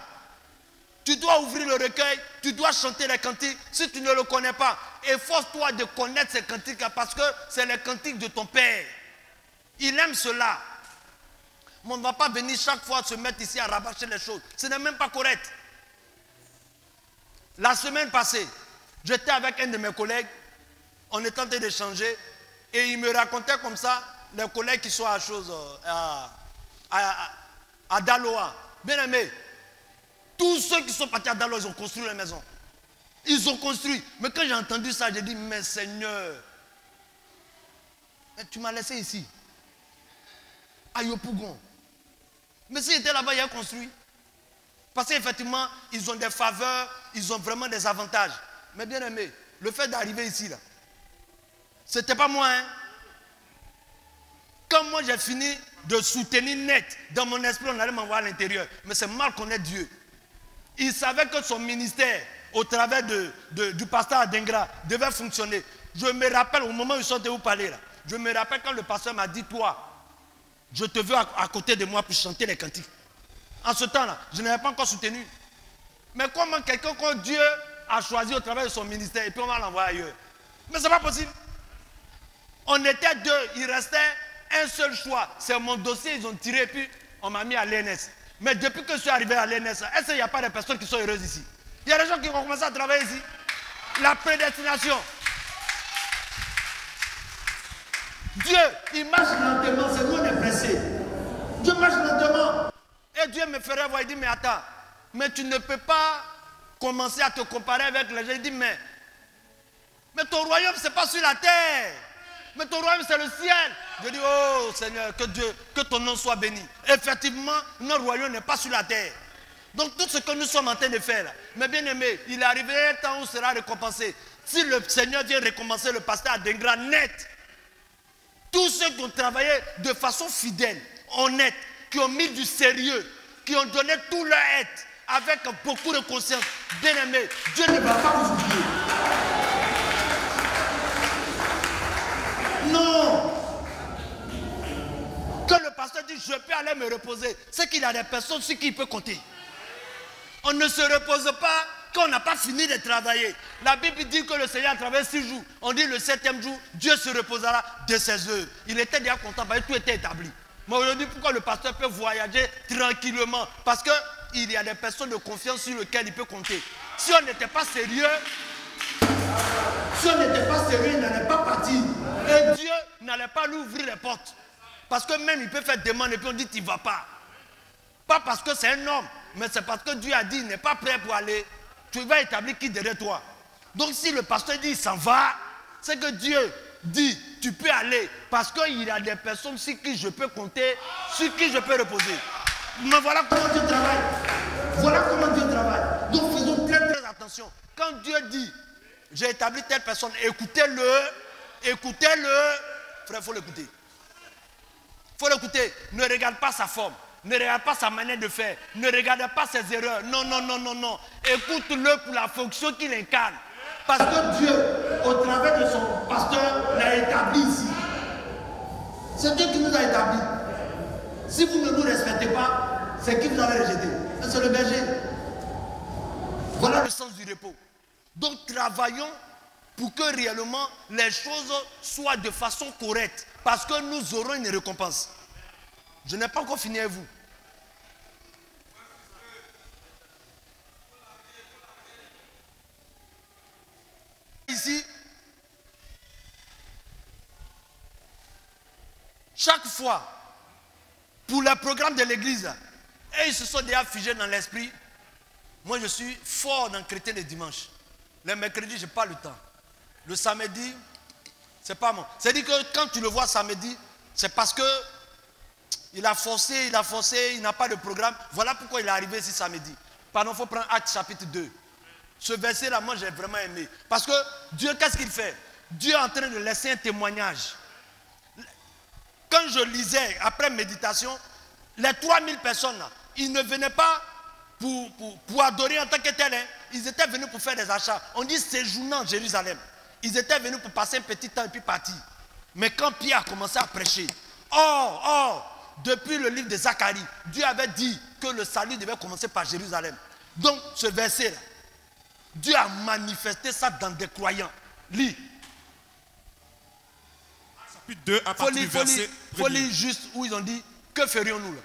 Tu dois ouvrir le recueil, tu dois chanter les cantiques. Si tu ne le connais pas, efforce-toi de connaître ces cantiques là parce que c'est les cantiques de ton Père. Il aime cela. Mais on ne va pas venir chaque fois se mettre ici à rabâcher les choses. Ce n'est même pas correct. La semaine passée, j'étais avec un de mes collègues, on était en train d'échanger et il me racontait comme ça les collègues qui sont à Daloa. Bien aimé, tous ceux qui sont partis à Daloa, ils ont construit les maisons. Ils ont construit. Mais quand j'ai entendu ça, j'ai dit, mais Seigneur, tu m'as laissé ici, à Yopougon. Mais s'ils étaient là-bas, ils ont construit. Parce qu'effectivement, ils ont des faveurs, ils ont vraiment des avantages. Mais bien aimé, le fait d'arriver ici, là, c'était pas moi, hein. Quand moi j'ai fini de soutenir net, dans mon esprit, on allait m'envoyer à l'intérieur. Mais c'est mal connaître Dieu. Il savait que son ministère, au travers du pasteur Adengra, devait fonctionner. Je me rappelle, au moment où ils sont de vous parler là, je me rappelle quand le pasteur m'a dit, toi, je te veux à côté de moi pour chanter les cantiques. En ce temps-là, je n'avais pas encore soutenu. Mais comment quelqu'un que Dieu a choisi au travers de son ministère, et puis on va l'envoyer ailleurs? Mais ce n'est pas possible. On était deux, il restait un seul choix, c'est mon dossier, ils ont tiré et puis on m'a mis à l'ENS. Mais depuis que je suis arrivé à l'ENS, est-ce qu'il n'y a pas de personnes qui sont heureuses ici? Il y a des gens qui vont commencer à travailler ici. La prédestination. Dieu, il marche lentement, c'est nous on est pressés. Dieu marche lentement. Et Dieu me ferait voir, il dit, mais attends, mais tu ne peux pas commencer à te comparer avec les gens. Il dit, mais ton royaume, ce n'est pas sur la terre. Mais ton royaume, c'est le ciel. Je dis, oh Seigneur, que Dieu, que ton nom soit béni. Effectivement, notre royaume n'est pas sur la terre. Donc tout ce que nous sommes en train de faire, là, mais bien aimé, il est arrivé un temps où il sera récompensé. Si le Seigneur vient récompenser le pasteur Adengra net, tous ceux qui ont travaillé de façon fidèle, honnête, qui ont mis du sérieux, qui ont donné tout leur être, avec beaucoup de conscience, bien aimé, Dieu ne va pas vous oublier. Non. Quand le pasteur dit je peux aller me reposer, c'est qu'il y a des personnes sur qui il peut compter. On ne se repose pas quand on n'a pas fini de travailler. La Bible dit que le Seigneur a travaillé 6 jours. On dit le 7e jour, Dieu se reposera de ses œuvres. Il était déjà content parce que tout était établi. Mais aujourd'hui, pourquoi le pasteur peut voyager tranquillement? Parce qu'il y a des personnes de confiance sur lesquelles il peut compter. Si on n'était pas sérieux, il n'allait pas partir. Et Dieu n'allait pas lui ouvrir les portes. Parce que même il peut faire demande et puis on dit tu ne vas pas. Pas parce que c'est un homme. mais c'est parce que Dieu a dit, il n'est pas prêt pour aller. Tu vas établir qui derrière toi. Donc si le pasteur dit, il s'en va, c'est que Dieu dit, tu peux aller. Parce qu'il y a des personnes sur qui je peux compter, sur qui je peux reposer. Mais voilà comment Dieu travaille. Voilà comment Dieu travaille. Donc faisons très très attention. Quand Dieu dit, j'ai établi telle personne, écoutez-le. Écoutez-le. Frère, il faut l'écouter. Il faut l'écouter. Ne regarde pas sa forme. Ne regarde pas sa manière de faire. Ne regarde pas ses erreurs. Non, non, non, non, non. Écoute-le pour la fonction qu'il incarne. Parce que Dieu, au travers de son pasteur, l'a établi ici. C'est Dieu qui nous a établis. Si vous ne nous respectez pas, c'est qui vous allez rejeter. C'est le berger. Voilà le sens du repos. Donc travaillons pour que réellement les choses soient de façon correcte. Parce que nous aurons une récompense. Je n'ai pas encore fini avec vous. Ici, chaque fois, pour le programme de l'église, et ils se sont déjà figés dans l'esprit. Moi, je suis fort dans le chrétien le dimanche. Le mercredi, je n'ai pas le temps. Le samedi, c'est pas moi. C'est-à-dire que quand tu le vois samedi, c'est parce que il a forcé, il n'a pas de programme. Voilà pourquoi il est arrivé ici samedi. Pardon, il faut prendre Actes chapitre 2. Ce verset-là, moi, j'ai vraiment aimé. Parce que Dieu, qu'est-ce qu'il fait? Dieu est en train de laisser un témoignage. Quand je lisais, après méditation, les 3000 personnes, là, ils ne venaient pas pour adorer en tant que tel. Hein. Ils étaient venus pour faire des achats. On dit séjournant en Jérusalem. Ils étaient venus pour passer un petit temps et puis partir. Mais quand Pierre a commencé à prêcher, depuis le livre de Zacharie, Dieu avait dit que le salut devait commencer par Jérusalem. Donc, ce verset-là, Dieu a manifesté ça dans des croyants. Lis. Chapitre 2, à partir du verset Il faut lire juste où ils ont dit, que ferions-nous là?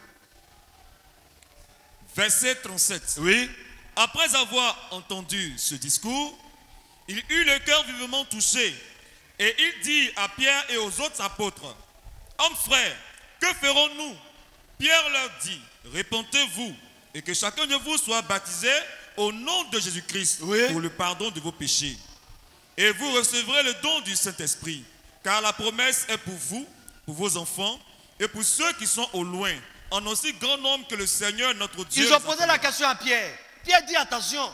Verset 37. Oui. Après avoir entendu ce discours, il eut le cœur vivement touché. Et il dit à Pierre et aux autres apôtres, hommes frères, que ferons-nous? Pierre leur dit, répentez-vous et que chacun de vous soit baptisé au nom de Jésus-Christ pour le pardon de vos péchés. Et vous recevrez le don du Saint-Esprit, car la promesse est pour vous, pour vos enfants et pour ceux qui sont au loin, en aussi grand nombre que le Seigneur notre Dieu. Ils ont posé la question à Pierre. Pierre dit attention,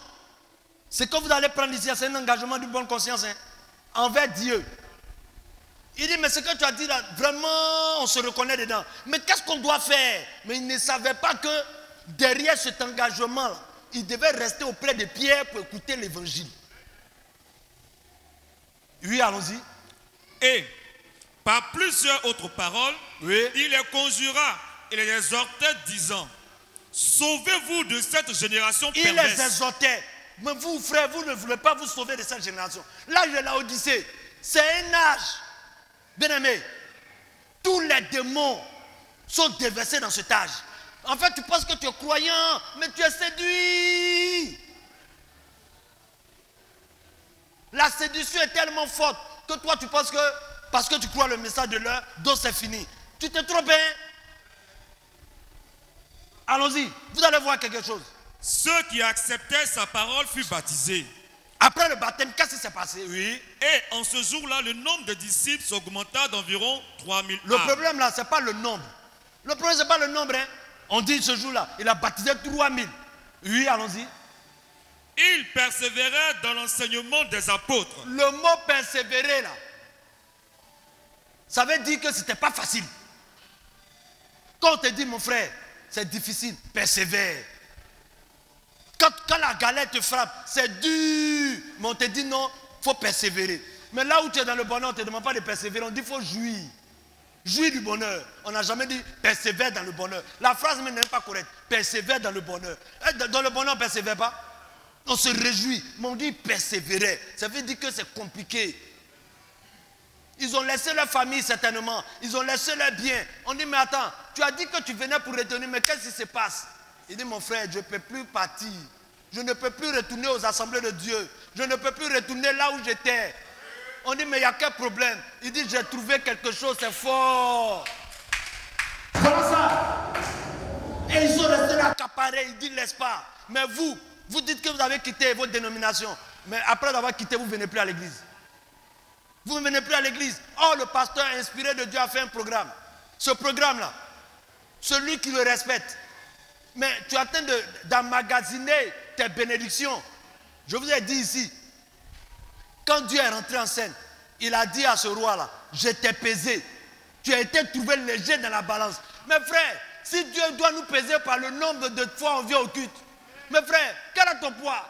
ce que vous allez prendre ici, c'est un engagement de bonne conscience envers Dieu. Il dit, mais ce que tu as dit là, vraiment, on se reconnaît dedans. Mais qu'est-ce qu'on doit faire? Mais il ne savait pas que derrière cet engagement-là, il devait rester auprès de Pierre pour écouter l'évangile. Oui, allons-y. Et par plusieurs autres paroles, il les conjura et les exhortait, disant, sauvez-vous de cette génération perverse. Il les exhortait. Mais vous, frères, vous ne voulez pas vous sauver de cette génération. L'âge de la Odyssée, c'est un âge. Bien aimé, tous les démons sont déversés dans cet âge. En fait, tu penses que tu es croyant, mais tu es séduit. La séduction est tellement forte que toi, tu penses que parce que tu crois le message de l'heure, donc c'est fini. Tu t'es trompé. Allons-y, vous allez voir quelque chose. Ceux qui acceptaient sa parole furent baptisés. Après le baptême, qu'est-ce qui s'est passé? Oui. Et en ce jour-là, le nombre de disciples s'augmenta d'environ 3000 âmes. Le problème là, ce n'est pas le nombre. Le problème, ce n'est pas le nombre. Hein. On dit ce jour-là, il a baptisé 3000. Oui, allons-y. Il persévérait dans l'enseignement des apôtres. Le mot persévérer là, ça veut dire que ce n'était pas facile. Quand on te dit, mon frère, c'est difficile, persévère. Quand la galère te frappe, c'est dur. Mais on te dit non, il faut persévérer. Mais là où tu es dans le bonheur, on ne te demande pas de persévérer, on dit qu'il faut jouir. Jouir du bonheur. On n'a jamais dit persévère dans le bonheur. La phrase même n'est pas correcte. Persévère dans le bonheur. Dans le bonheur, on ne persévère pas. On se réjouit. Mais on dit persévérer. Ça veut dire que c'est compliqué. Ils ont laissé leur famille certainement. Ils ont laissé leurs biens. On dit mais attends, tu as dit que tu venais pour retourner, mais qu'est-ce qui se passe? Il dit mon frère, je ne peux plus partir. Je ne peux plus retourner aux assemblées de Dieu. Je ne peux plus retourner là où j'étais. On dit mais il y a quel problème? Il dit j'ai trouvé quelque chose, c'est fort. Voilà ça. Et ils sont restés là accaparés. préparer, il dit laisse pas. Mais vous dites que vous avez quitté votre dénomination. Mais après avoir quitté, vous ne venez plus à l'église. Vous ne venez plus à l'église. Oh, le pasteur inspiré de Dieu a fait un programme. Ce programme-là, celui qui le respecte. Mais tu es en train d'emmagasiner tes bénédictions. Je vous ai dit ici, quand Dieu est rentré en scène, il a dit à ce roi-là, je t'ai pesé. Tu as été trouvé léger dans la balance. Mes frères, si Dieu doit nous peser par le nombre de fois on vient au culte, mes frères, quel est ton poids?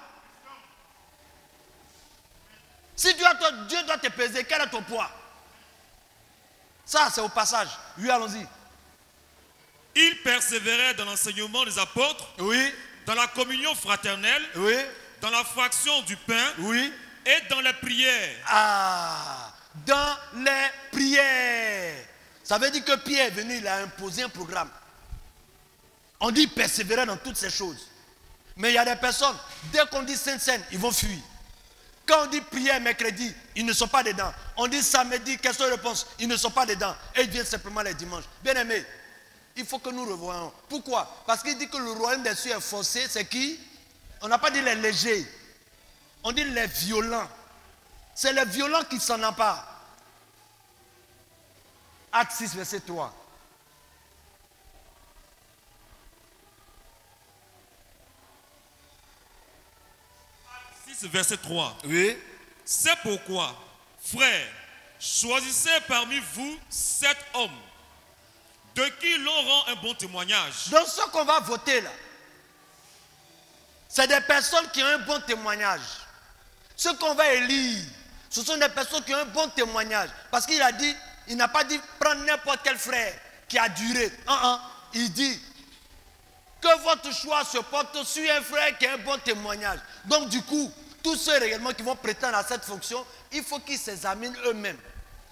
Si Dieu doit te peser, quel est ton poids? Ça, c'est au passage. Oui, allons-y. Il persévérait dans l'enseignement des apôtres, Oui, dans la communion fraternelle, oui, dans la fraction du pain oui. et dans les prières. Ah, dans les prières. Ça veut dire que Pierre est venu, il a imposé un programme. On dit persévérer dans toutes ces choses. Mais il y a des personnes, dès qu'on dit Sainte-Seine, ils vont fuir. Quand on dit prière mercredi, ils ne sont pas dedans. On dit samedi, question-réponse, ils ne sont pas dedans. Et ils viennent simplement les dimanches. Bien aimé, il faut que nous revoyons. Pourquoi? Parce qu'il dit que le royaume des cieux est forcé. C'est qui? On n'a pas dit les légers. On dit les violents. C'est les violents qui s'en emparent. Acte 6, verset 3. Acte 6, verset 3. Oui. C'est pourquoi, frères, choisissez parmi vous 7 hommes de qui l'on rend un bon témoignage. Donc ce qu'on va voter là, c'est des personnes qui ont un bon témoignage. Ce qu'on va élire, ce sont des personnes qui ont un bon témoignage. Parce qu'il a dit, il n'a pas dit prendre n'importe quel frère qui a duré. Il dit que votre choix se porte sur un frère qui a un bon témoignage. Donc du coup, tous ceux réellement qui vont prétendre à cette fonction, il faut qu'ils s'examinent eux-mêmes.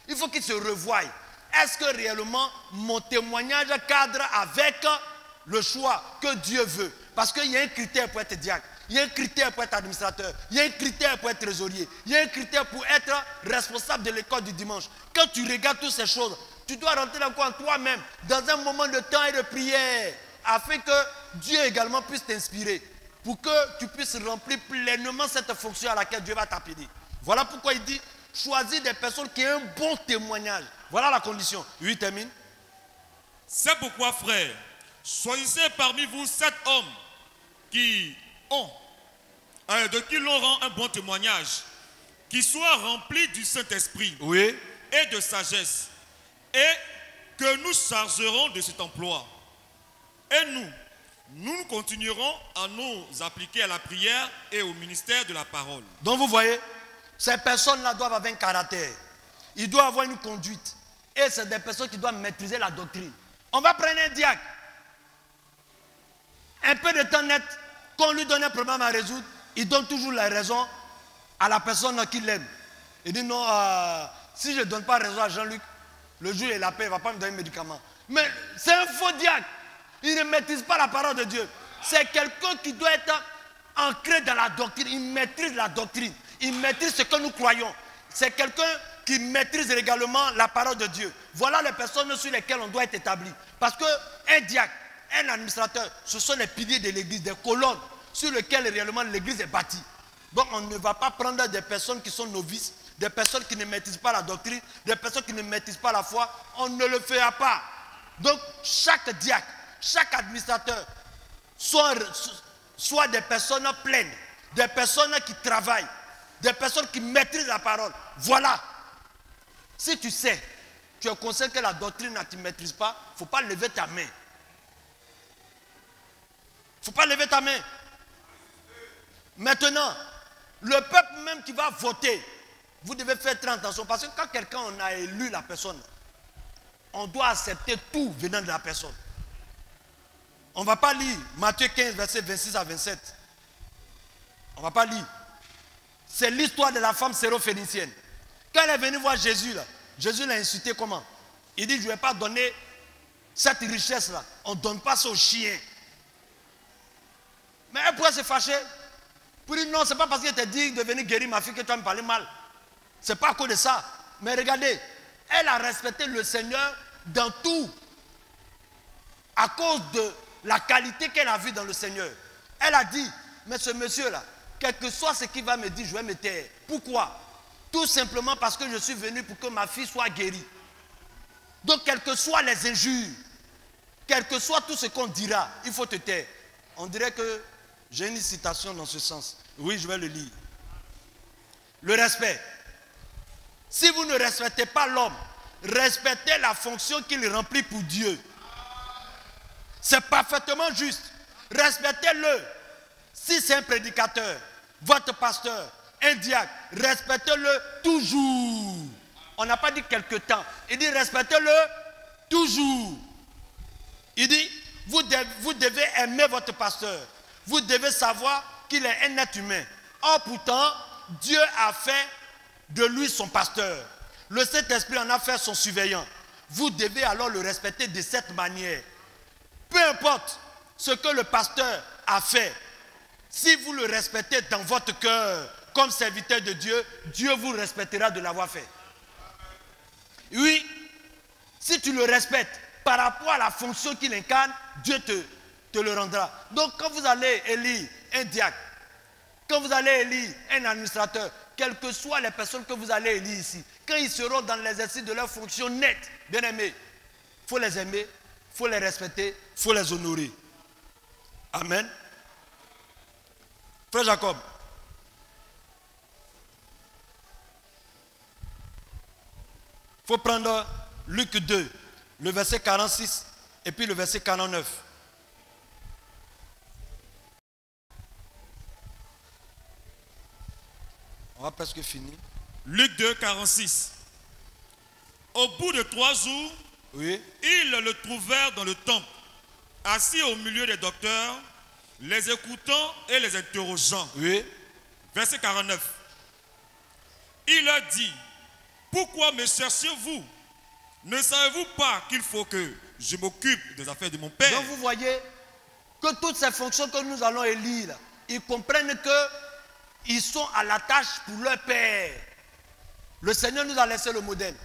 Il faut qu'ils se revoient. Est-ce que réellement mon témoignage cadre avec le choix que Dieu veut? Parce qu'il y a un critère pour être diacre, il y a un critère pour être administrateur, il y a un critère pour être trésorier, il y a un critère pour être responsable de l'école du dimanche. Quand tu regardes toutes ces choses, tu dois rentrer dans quoi? En toi-même, dans un moment de temps et de prière, afin que Dieu également puisse t'inspirer, pour que tu puisses remplir pleinement cette fonction à laquelle Dieu va t'appeler. Voilà pourquoi il dit, choisis des personnes qui ont un bon témoignage. Voilà la condition. Oui, termine. C'est pourquoi, frères, choisissez parmi vous 7 hommes de qui l'on rend un bon témoignage, qui soient remplis du Saint-Esprit Oui. et de sagesse, et que nous chargerons de cet emploi. Et nous continuerons à nous appliquer à la prière et au ministère de la parole. Donc vous voyez, ces personnes-là doivent avoir un caractère. Ils doivent avoir une conduite. Et c'est des personnes qui doivent maîtriser la doctrine. On va prendre un diacre. Un peu de temps net, quand on lui donne un problème à résoudre, il donne toujours la raison à la personne qui l'aime. Il dit non, si je ne donne pas raison à Jean-Luc, le jour il a paix, il ne va pas me donner un médicament. Mais c'est un faux diacre. Il ne maîtrise pas la parole de Dieu. C'est quelqu'un qui doit être ancré dans la doctrine. Il maîtrise la doctrine. Il maîtrise ce que nous croyons. C'est quelqu'un qui maîtrise également la parole de Dieu. Voilà les personnes sur lesquelles on doit être établi. Parce qu'un diacre, un administrateur, ce sont les piliers de l'église, des colonnes sur lesquelles réellement l'église est bâtie. Donc on ne va pas prendre des personnes qui sont novices, des personnes qui ne maîtrisent pas la doctrine, des personnes qui ne maîtrisent pas la foi. On ne le fera pas. Donc chaque diacre, chaque administrateur, soit des personnes pleines, des personnes qui travaillent, des personnes qui maîtrisent la parole. Voilà. Si tu sais, tu es conscient que la doctrine tu ne maîtrises pas, il ne faut pas lever ta main. Il ne faut pas lever ta main. Maintenant, le peuple même qui va voter, vous devez faire très attention. Parce que quand quelqu'un on a élu la personne, on doit accepter tout venant de la personne. On ne va pas lire Matthieu 15, verset 26 à 27. On ne va pas lire. C'est l'histoire de la femme syrophénicienne. Quand elle est venue voir Jésus, là, Jésus l'a insulté comment? Il dit, je ne vais pas donner cette richesse-là. On ne donne pas ça aux chiens. Mais elle pourrait se fâcher. Pour dire, non, ce n'est pas parce qu'elle t'a dit de venir guérir ma fille que tu vas me parler mal. Ce n'est pas à cause de ça. Mais regardez, elle a respecté le Seigneur dans tout. À cause de la qualité qu'elle a vue dans le Seigneur. Elle a dit, mais ce monsieur-là, quel que soit ce qu'il va me dire, je vais me taire. Pourquoi? Tout simplement parce que je suis venu pour que ma fille soit guérie. Donc, quelles que soient les injures, quel que soit tout ce qu'on dira, il faut te taire. On dirait que j'ai une citation dans ce sens. Oui, je vais le lire. Le respect. Si vous ne respectez pas l'homme, respectez la fonction qu'il remplit pour Dieu. C'est parfaitement juste. Respectez-le. Si c'est un prédicateur, votre pasteur, un diacre, respectez-le toujours. On n'a pas dit quelque temps. Il dit respectez-le toujours. Il dit vous devez aimer votre pasteur. Vous devez savoir qu'il est un être humain. Or pourtant, Dieu a fait de lui son pasteur. Le Saint-Esprit en a fait son surveillant. Vous devez alors le respecter de cette manière. Peu importe ce que le pasteur a fait, si vous le respectez dans votre cœur comme serviteur de Dieu, Dieu vous respectera de l'avoir fait. Oui, si tu le respectes par rapport à la fonction qu'il incarne, Dieu te le rendra. Donc quand vous allez élire un diacre, quand vous allez élire un administrateur, quelles que soient les personnes que vous allez élire ici, quand ils seront dans l'exercice de leur fonction nette, bien aimés, il faut les aimer, il faut les respecter, il faut les honorer. Amen. Frère Jacob. Il faut prendre Luc 2, le verset 46 et puis le verset 49. On va presque finir. Luc 2, 46. Au bout de 3 jours, Oui. ils le trouvèrent dans le temple, assis au milieu des docteurs, les écoutant et les interrogeant. Oui. Verset 49. Il leur dit, pourquoi me cherchez-vous? Ne savez-vous pas qu'il faut que je m'occupe des affaires de mon Père? Donc vous voyez que toutes ces fonctions que nous allons élire, là, ils comprennent qu'ils sont à la tâche pour leur Père. Le Seigneur nous a laissé le modèle.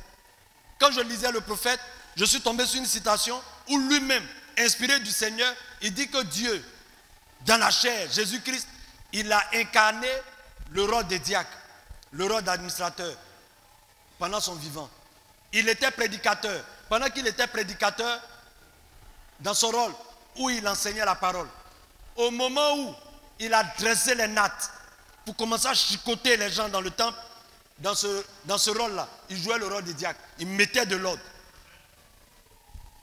Quand je lisais le prophète, je suis tombé sur une citation où lui-même, inspiré du Seigneur, il dit que Dieu, dans la chair, Jésus-Christ, il a incarné le rôle des diacres, le rôle d'administrateur pendant son vivant. Il était prédicateur. Pendant qu'il était prédicateur, dans son rôle où il enseignait la parole, au moment où il a dressé les nattes pour commencer à chicoter les gens dans le temple, dans ce rôle-là, il jouait le rôle des diacres. Il mettait de l'ordre.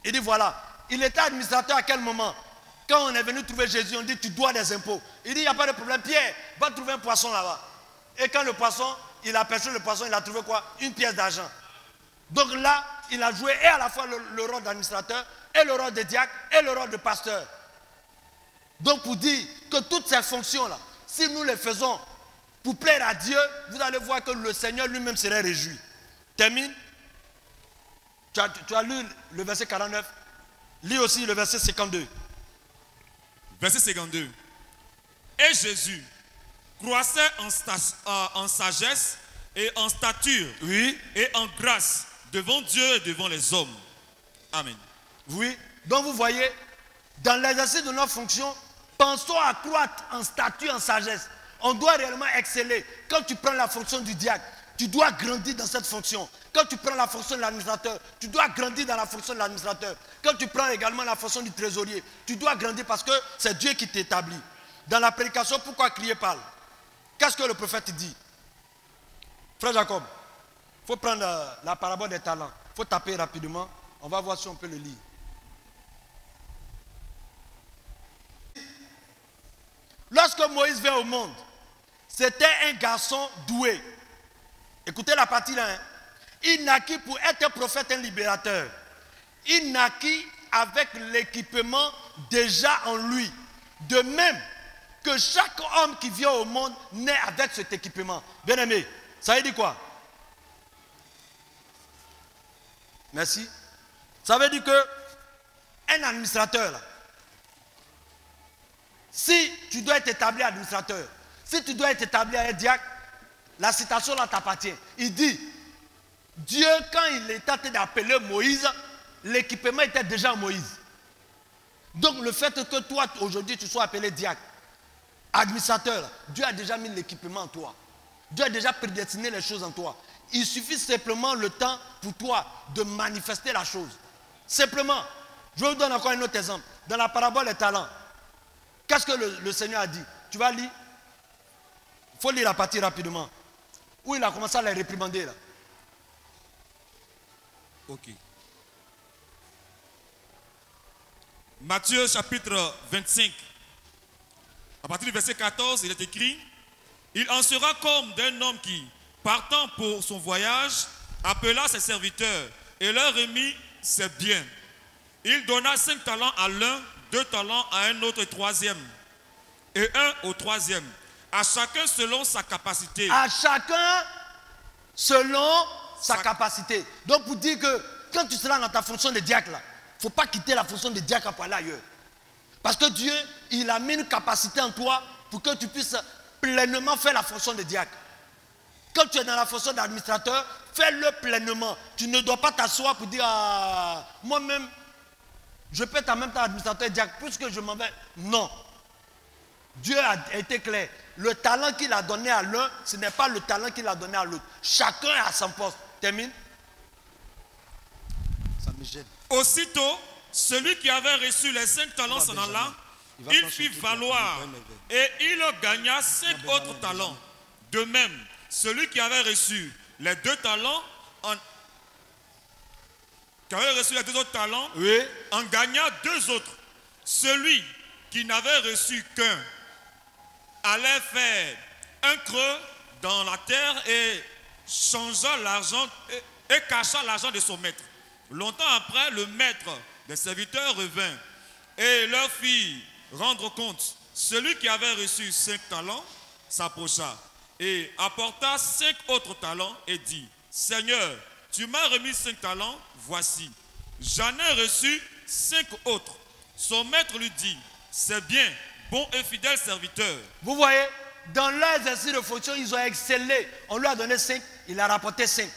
Il dit voilà, il était administrateur à quel moment? Quand on est venu trouver Jésus, on dit tu dois des impôts. Il dit il n'y a pas de problème, Pierre, va trouver un poisson là-bas. Et quand le poisson, il a pêché le poisson, il a trouvé quoi? Une pièce d'argent. Donc là, il a joué et à la fois le rôle d'administrateur, et le rôle de diacre, et le rôle de pasteur. Donc pour dire que toutes ces fonctions-là, si nous les faisons pour plaire à Dieu, vous allez voir que le Seigneur lui-même serait réjoui. Termine. Tu as lu le verset 49. Lis aussi le verset 52. Verset 52. Et Jésus croissait en sagesse et en stature, Oui. et en grâce devant Dieu et devant les hommes. Amen. Oui. Donc vous voyez, dans l'exercice de nos fonctions, pensons à croître en stature, en sagesse. On doit réellement exceller. Quand tu prends la fonction du diacre, tu dois grandir dans cette fonction. Quand tu prends la fonction de l'administrateur, tu dois grandir dans la fonction de l'administrateur. Quand tu prends également la fonction du trésorier, tu dois grandir parce que c'est Dieu qui t'établit. Dans la prédication, pourquoi crier parle? Qu'est-ce que le prophète dit? Frère Jacob, il faut prendre la parabole des talents. Il faut taper rapidement. On va voir si on peut le lire. Lorsque Moïse vint au monde, c'était un garçon doué. Écoutez la partie là. Hein. Il naquit pour être un prophète, un libérateur. Il naquit avec l'équipement déjà en lui. De même que chaque homme qui vient au monde naît avec cet équipement. Bien aimé, ça veut dire quoi? Merci. Ça veut dire que un administrateur là, si tu dois être établi administrateur, si tu dois être établi un diacre, la citation là t'appartient. Il dit, Dieu quand il est en train d'appeler Moïse, l'équipement était déjà en Moïse. Donc le fait que toi, aujourd'hui, tu sois appelé diacre, administrateur, Dieu a déjà mis l'équipement en toi. Dieu a déjà prédestiné les choses en toi. Il suffit simplement le temps pour toi de manifester la chose. Simplement, je vous donne encore un autre exemple. Dans la parabole des talents, qu'est-ce que le Seigneur a dit? Tu vas lire? Il faut lire la partie rapidement. Où il a commencé à les réprimander là. Ok. Matthieu chapitre 25. À partir du verset 14, il est écrit: il en sera comme d'un homme qui, partant pour son voyage, appela ses serviteurs et leur remit ses biens. Il donna 5 talents à l'un, 2 talents à un autre et 3e, et 1 au 3e, à chacun selon sa capacité. À chacun selon sa capacité. Donc pour dire que quand tu seras dans ta fonction de diacre là, il ne faut pas quitter la fonction de diacre pour aller ailleurs. Parce que Dieu, il a mis une capacité en toi pour que tu puisses pleinement faire la fonction de diacre. Quand tu es dans la fonction d'administrateur, fais-le pleinement. Tu ne dois pas t'asseoir pour dire moi-même, je peux être en même temps administrateur et diacre, puisque je m'en vais. Non. Dieu a été clair. Le talent qu'il a donné à l'un, ce n'est pas le talent qu'il a donné à l'autre. Chacun est à son poste. Termine. Ça me gêne. Aussitôt, celui qui avait reçu les 5 talents s'en alla, il fit valoir et il gagna 5 autres talents. De même, celui qui avait reçu les 2 talents en gagna 2 autres. Celui qui n'avait reçu qu'un allait faire un creux dans la terre et changea l'argent et cacha l'argent de son maître. Longtemps après, le maître des serviteurs revint et leur fit rendre compte. Celui qui avait reçu 5 talents s'approcha et apporta 5 autres talents et dit: Seigneur, tu m'as remis 5 talents, voici. J'en ai reçu 5 autres. Son maître lui dit: c'est bien, bon et fidèle serviteur. Vous voyez, dans leur exercice de fonction, ils ont excellé. On lui a donné 5, il a rapporté 5.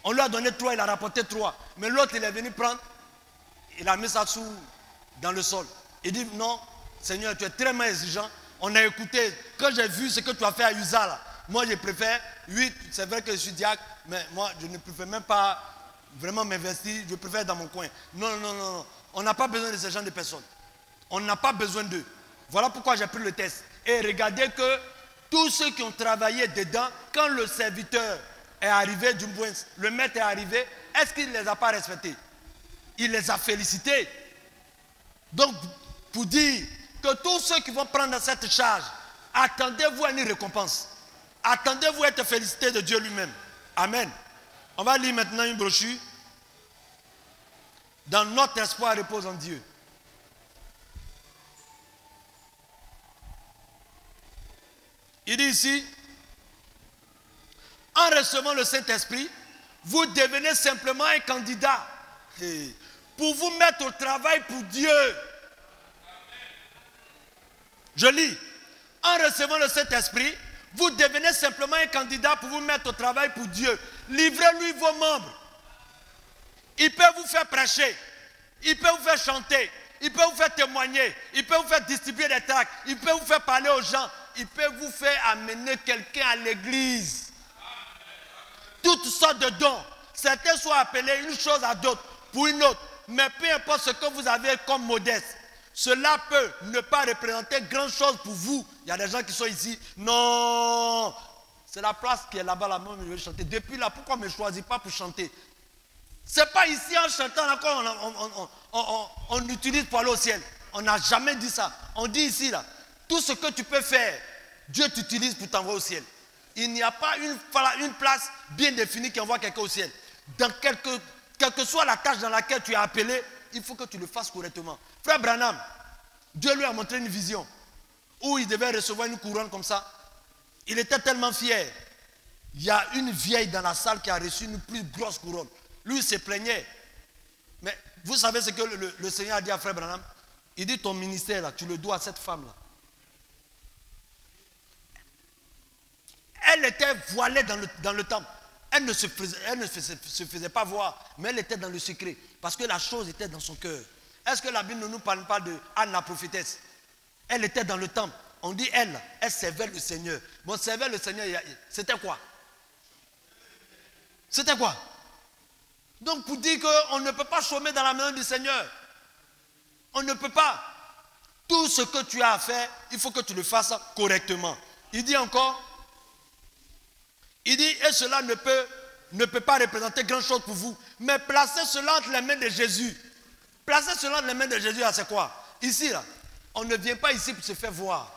On lui a donné 3, il a rapporté 3. Mais l'autre, il est venu prendre, il a mis ça dans le sol. Il dit: non, Seigneur, tu es très exigeant. On a écouté. Quand j'ai vu ce que tu as fait à Usa, là, moi je préfère 8. C'est vrai que je suis diacre, mais moi je ne préfère même pas vraiment m'investir. Je préfère être dans mon coin. Non, non, non, non. On n'a pas besoin de ce genre de personnes. On n'a pas besoin d'eux. Voilà pourquoi j'ai pris le test. Et regardez que tous ceux qui ont travaillé dedans, quand le serviteur est arrivé, du moins le maître est arrivé, est-ce qu'il ne les a pas respectés? Il les a félicités. Donc, pour dire que tous ceux qui vont prendre cette charge, attendez-vous à une récompense. Attendez-vous à être félicité de Dieu lui-même. Amen. On va lire maintenant une brochure. Dans notre espoir repose en Dieu. Il dit ici: en recevant le Saint-Esprit, vous devenez simplement un candidat pour vous mettre au travail pour Dieu. Je lis: en recevant le Saint-Esprit, vous devenez simplement un candidat pour vous mettre au travail pour Dieu. Livrez-lui vos membres. Il peut vous faire prêcher, il peut vous faire chanter, il peut vous faire témoigner, il peut vous faire distribuer des tracts, il peut vous faire parler aux gens, il peut vous faire amener quelqu'un à l'église. Toutes sortes de dons. Certains sont appelés une chose à d'autres, pour une autre. Mais peu importe ce que vous avez comme modeste, cela peut ne pas représenter grand chose pour vous. Il y a des gens qui sont ici. Non, c'est la place qui est là-bas, là, moi je vais chanter. Depuis là, pourquoi ne me choisis pas pour chanter? C'est pas ici en chantant encore on utilise pour aller au ciel. On n'a jamais dit ça. On dit ici là, tout ce que tu peux faire, Dieu t'utilise pour t'envoyer au ciel. Il n'y a pas une place bien définie qui envoie quelqu'un au ciel. Dans quelle que soit la tâche dans laquelle tu es appelé, il faut que tu le fasses correctement. Frère Branham, Dieu lui a montré une vision où il devait recevoir une couronne comme ça. Il était tellement fier. Il y a une vieille dans la salle qui a reçu une plus grosse couronne. Lui, il se plaignait. Mais vous savez ce que le Seigneur a dit à Frère Branham? Il dit: ton ministère, là, tu le dois à cette femme-là. Elle était voilée dans le temple. Elle ne se faisait pas voir, mais elle était dans le secret. Parce que la chose était dans son cœur. Est-ce que la Bible ne nous parle pas de Anne la prophétesse? Elle était dans le temple. On dit elle servait le Seigneur. Bon, servir le Seigneur, c'était quoi? C'était quoi? Donc pour dire qu'on ne peut pas chômer dans la main du Seigneur. On ne peut pas. Tout ce que tu as à faire, il faut que tu le fasses correctement. Il dit encore, il dit, et cela ne peut pas représenter grand chose pour vous, mais placez cela entre les mains de Jésus. Placer cela entre les mains de Jésus, c'est quoi? Ici, là, on ne vient pas ici pour se faire voir.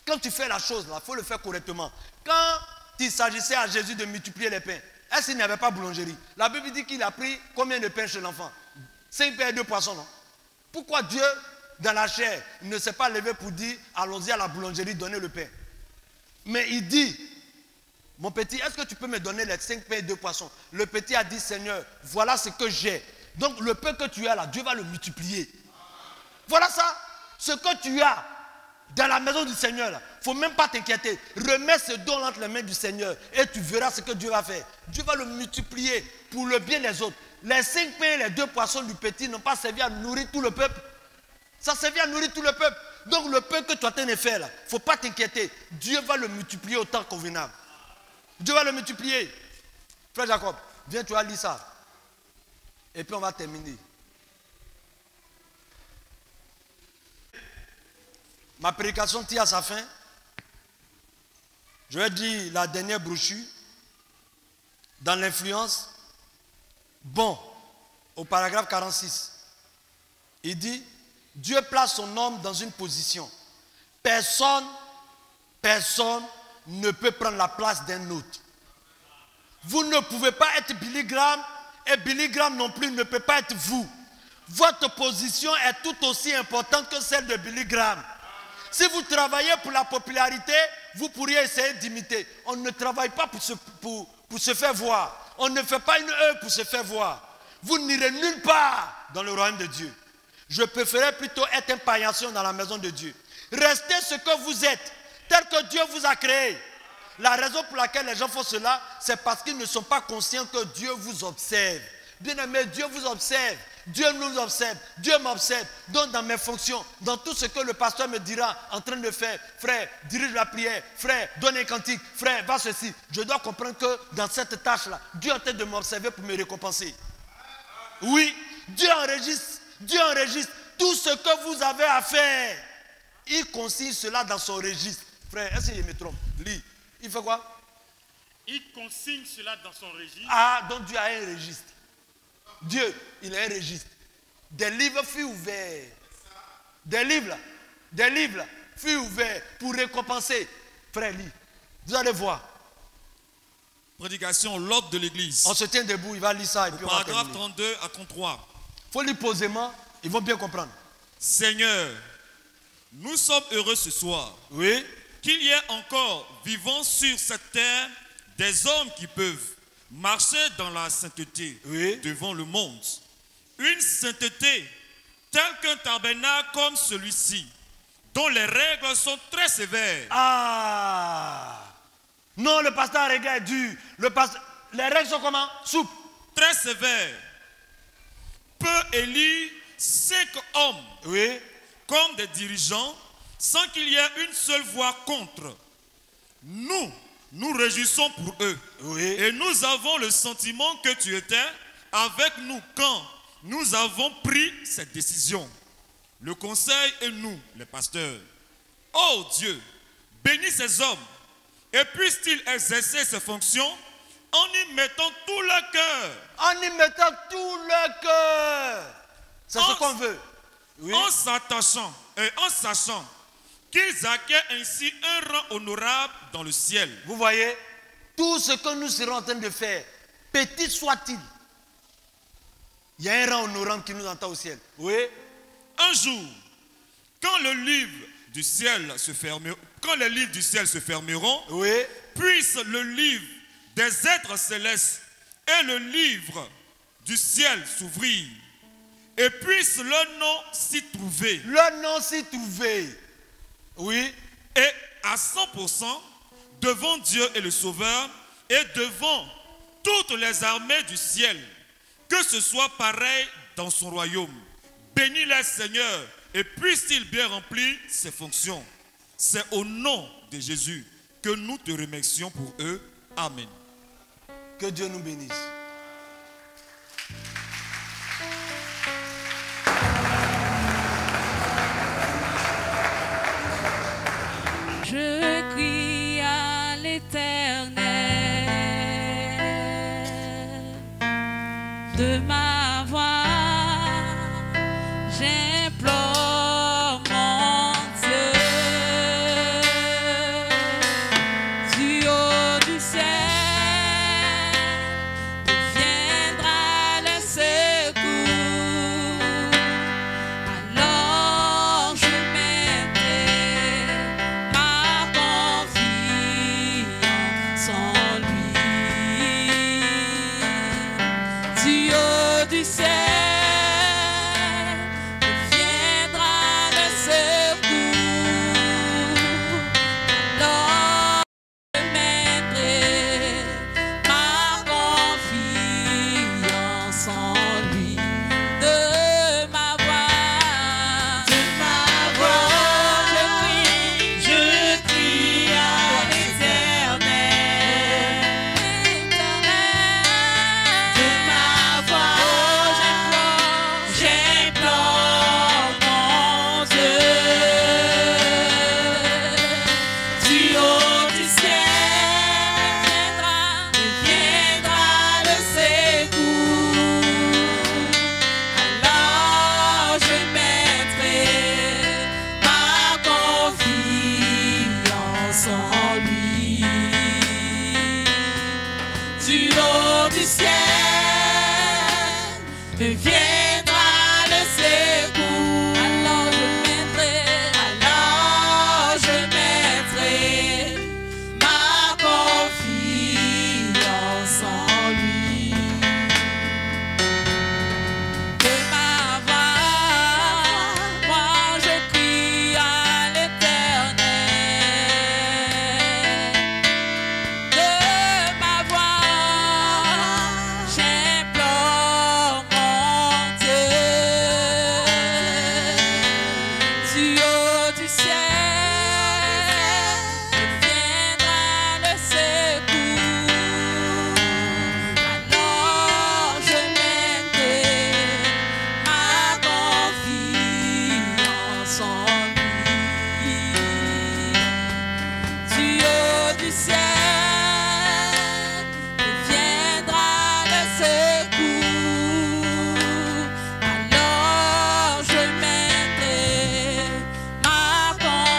Quand tu fais la chose, il faut le faire correctement. Quand il s'agissait à Jésus de multiplier les pains, est-ce qu'il n'y avait pas boulangerie? La Bible dit qu'il a pris combien de pains chez l'enfant? 5 pains et 2 poissons, non? Pourquoi Dieu, dans la chair, ne s'est pas levé pour dire, allons-y à la boulangerie, donnez le pain? Mais il dit, mon petit, est-ce que tu peux me donner les 5 pains et 2 poissons? Le petit a dit, Seigneur, voilà ce que j'ai. Donc le pain que tu as là, Dieu va le multiplier. Voilà ça. Ce que tu as dans la maison du Seigneur, il ne faut même pas t'inquiéter. Remets ce don entre les mains du Seigneur et tu verras ce que Dieu va faire. Dieu va le multiplier pour le bien des autres. Les 5 pains et les 2 poissons du petit n'ont pas servi à nourrir tout le peuple. Ça servit à nourrir tout le peuple. Donc le pain que tu es en train de faire là, il ne faut pas t'inquiéter. Dieu va le multiplier au temps convenable. Dieu va le multiplier. Frère Jacob, viens, tu vas lire ça. Et puis on va terminer. Ma prédication tire à sa fin. Je vais dire la dernière brochure. Dans l'influence. Bon, au paragraphe 46. Il dit, Dieu place son homme dans une position. Personne ne peut prendre la place d'un autre. Vous ne pouvez pas être Billy Graham et Billy Graham non plus ne peut pas être vous. Votre position est tout aussi importante que celle de Billy Graham. Si vous travaillez pour la popularité, vous pourriez essayer d'imiter. On ne travaille pas pour se faire voir. On ne fait pas une œuvre pour se faire voir. Vous n'irez nulle part dans le royaume de Dieu. Je préférais plutôt être un paillasson dans la maison de Dieu. Restez ce que vous êtes, tel que Dieu vous a créé. La raison pour laquelle les gens font cela, c'est parce qu'ils ne sont pas conscients que Dieu vous observe. Bien aimé, Dieu vous observe. Dieu nous observe. Dieu m'observe. Donc dans mes fonctions, dans tout ce que le pasteur me dira en train de faire, frère, dirige la prière, frère, donne un cantique, frère, va ceci. Je dois comprendre que dans cette tâche-là, Dieu est en train de m'observer pour me récompenser. Oui, Dieu enregistre tout ce que vous avez à faire. Il consigne cela dans son registre. Frère, est-ce que je me trompe? Lis. Il fait quoi? Il consigne cela dans son registre. Ah, donc Dieu a un registre. Dieu, il a un registre. Des livres furent ouverts. Des livres furent ouverts pour récompenser. Frère, lis. Vous allez voir. Prédication, l'ordre de l'église. On se tient debout, il va lire ça et puis on va Paragraphe terminer. 32 à 33. Il faut lire posément, ils vont bien comprendre. Seigneur, nous sommes heureux ce soir. Oui. Qu'il y ait encore vivant sur cette terre des hommes qui peuvent marcher dans la sainteté devant le monde. Une sainteté telle qu'un tabernacle comme celui-ci, dont les règles sont très sévères. Ah! Non, le pasteur Arega est dur. Les règles sont comment? Souples. Très sévères. Peut élire 5 hommes comme des dirigeants sans qu'il y ait une seule voix contre. Nous réjouissons pour eux. Et nous avons le sentiment que tu étais avec nous quand nous avons pris cette décision. Le conseil et nous, les pasteurs. Oh Dieu, bénis ces hommes et puissent-ils exercer ces fonctions en y mettant tout leur cœur. En y mettant tout leur cœur. C'est ce qu'on veut. En s'attachant et en sachant qu'ils acquièrent ainsi un rang honorable dans le ciel. Vous voyez, tout ce que nous serons en train de faire, petit soit-il, il y a un rang honorable qui nous entend au ciel. Oui. Un jour, quand les livres du ciel se fermeront, puisse le livre des êtres célestes et le livre du ciel s'ouvrir. Et puisse le nom s'y trouver. Le nom s'y trouver. Oui. Et à 100% devant Dieu et le Sauveur et devant toutes les armées du ciel. Que ce soit pareil dans son royaume. Bénis-les, Seigneur, et puisse-t-il bien remplir ses fonctions. C'est au nom de Jésus que nous te remercions pour eux. Amen. Que Dieu nous bénisse. Je crie à l'Éternel de ma voix, j'implore mon Dieu du haut du ciel, viendra le secours. Alors je mettrai ma confiance en lui. Du haut du ciel viendra le secours. Alors je mettrai ma confiance en lui. De ma voix, je crie à l'Éternel. De ma voix, j'implore mon Dieu. Du haut du ciel viendra le secours. Alors je mettrai ma confiance en lui. Du haut du ciel viendra le secours. Alors je mettrai ma confiance en lui. De ma voix, moi je crie à l'Éternel. De ma voix, j'implore mon Dieu. Du haut du ciel viendra le secours. Alors je mettrai ma confiance en lui. Du haut du ciel viendra le secours. Alors je mettrai ma confiance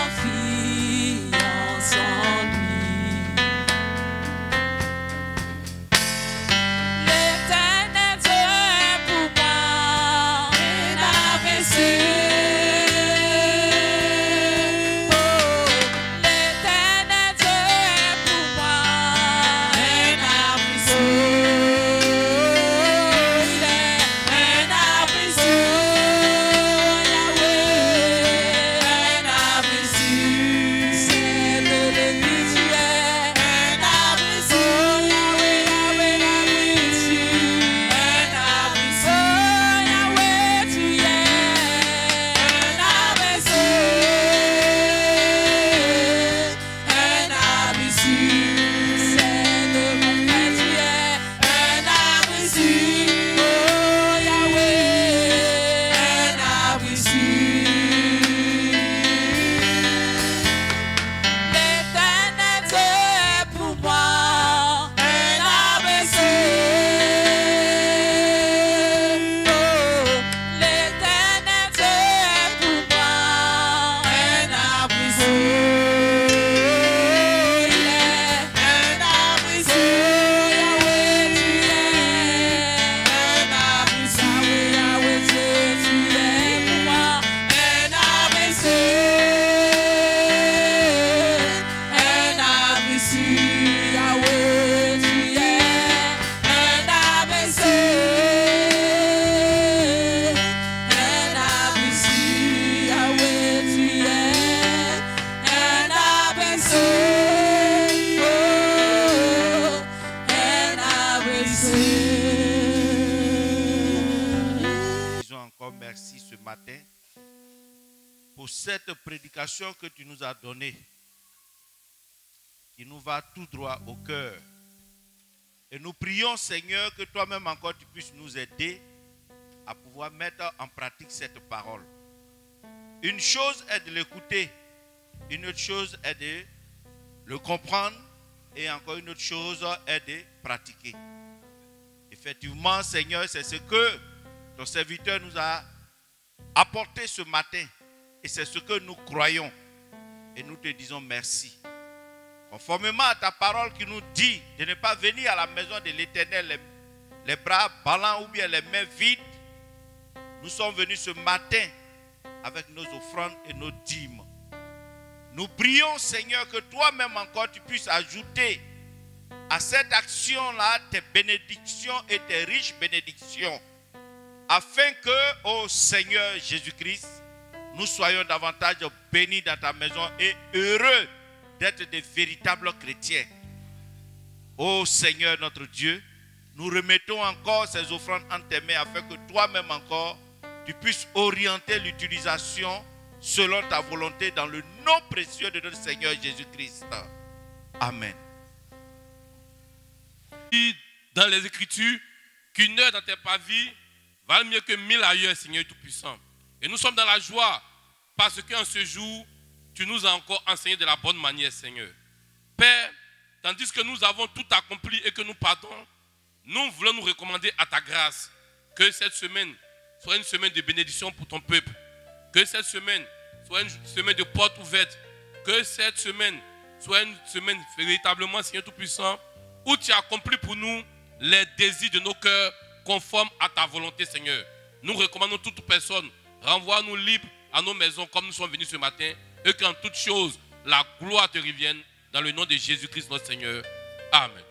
cette prédication que tu nous as donnée, qui nous va tout droit au cœur. Et nous prions, Seigneur, que toi-même encore tu puisses nous aider à pouvoir mettre en pratique cette parole. Une chose est de l'écouter, une autre chose est de le comprendre, et encore une autre chose est de pratiquer. Effectivement, Seigneur, c'est ce que ton serviteur nous a apporté ce matin, et c'est ce que nous croyons, et nous te disons merci. Conformément à ta parole qui nous dit de ne pas venir à la maison de l'Éternel les bras ballants ou bien les mains vides, nous sommes venus ce matin avec nos offrandes et nos dîmes. Nous prions, Seigneur, que toi-même encore tu puisses ajouter à cette action-là tes bénédictions et tes riches bénédictions, afin que, ô Seigneur Jésus-Christ, nous soyons davantage bénis dans ta maison et heureux d'être des véritables chrétiens. Ô Seigneur notre Dieu, nous remettons encore ces offrandes en tes mains afin que toi-même encore tu puisses orienter l'utilisation selon ta volonté dans le nom précieux de notre Seigneur Jésus-Christ. Amen. Dans les Écritures, qu'une heure dans tes pavis valent mieux que 1000 ailleurs, Seigneur Tout-Puissant. Et nous sommes dans la joie parce qu'en ce jour, tu nous as encore enseigné de la bonne manière, Seigneur. Père, tandis que nous avons tout accompli et que nous partons, nous voulons nous recommander à ta grâce que cette semaine soit une semaine de bénédiction pour ton peuple. Que cette semaine soit une semaine de portes ouvertes. Que cette semaine soit une semaine véritablement, Seigneur Tout-Puissant, où tu as accompli pour nous les désirs de nos cœurs conformes à ta volonté, Seigneur. Nous recommandons toute personne, renvoie-nous libres à nos maisons comme nous sommes venus ce matin, et qu'en toutes choses, la gloire te revienne dans le nom de Jésus-Christ notre Seigneur. Amen.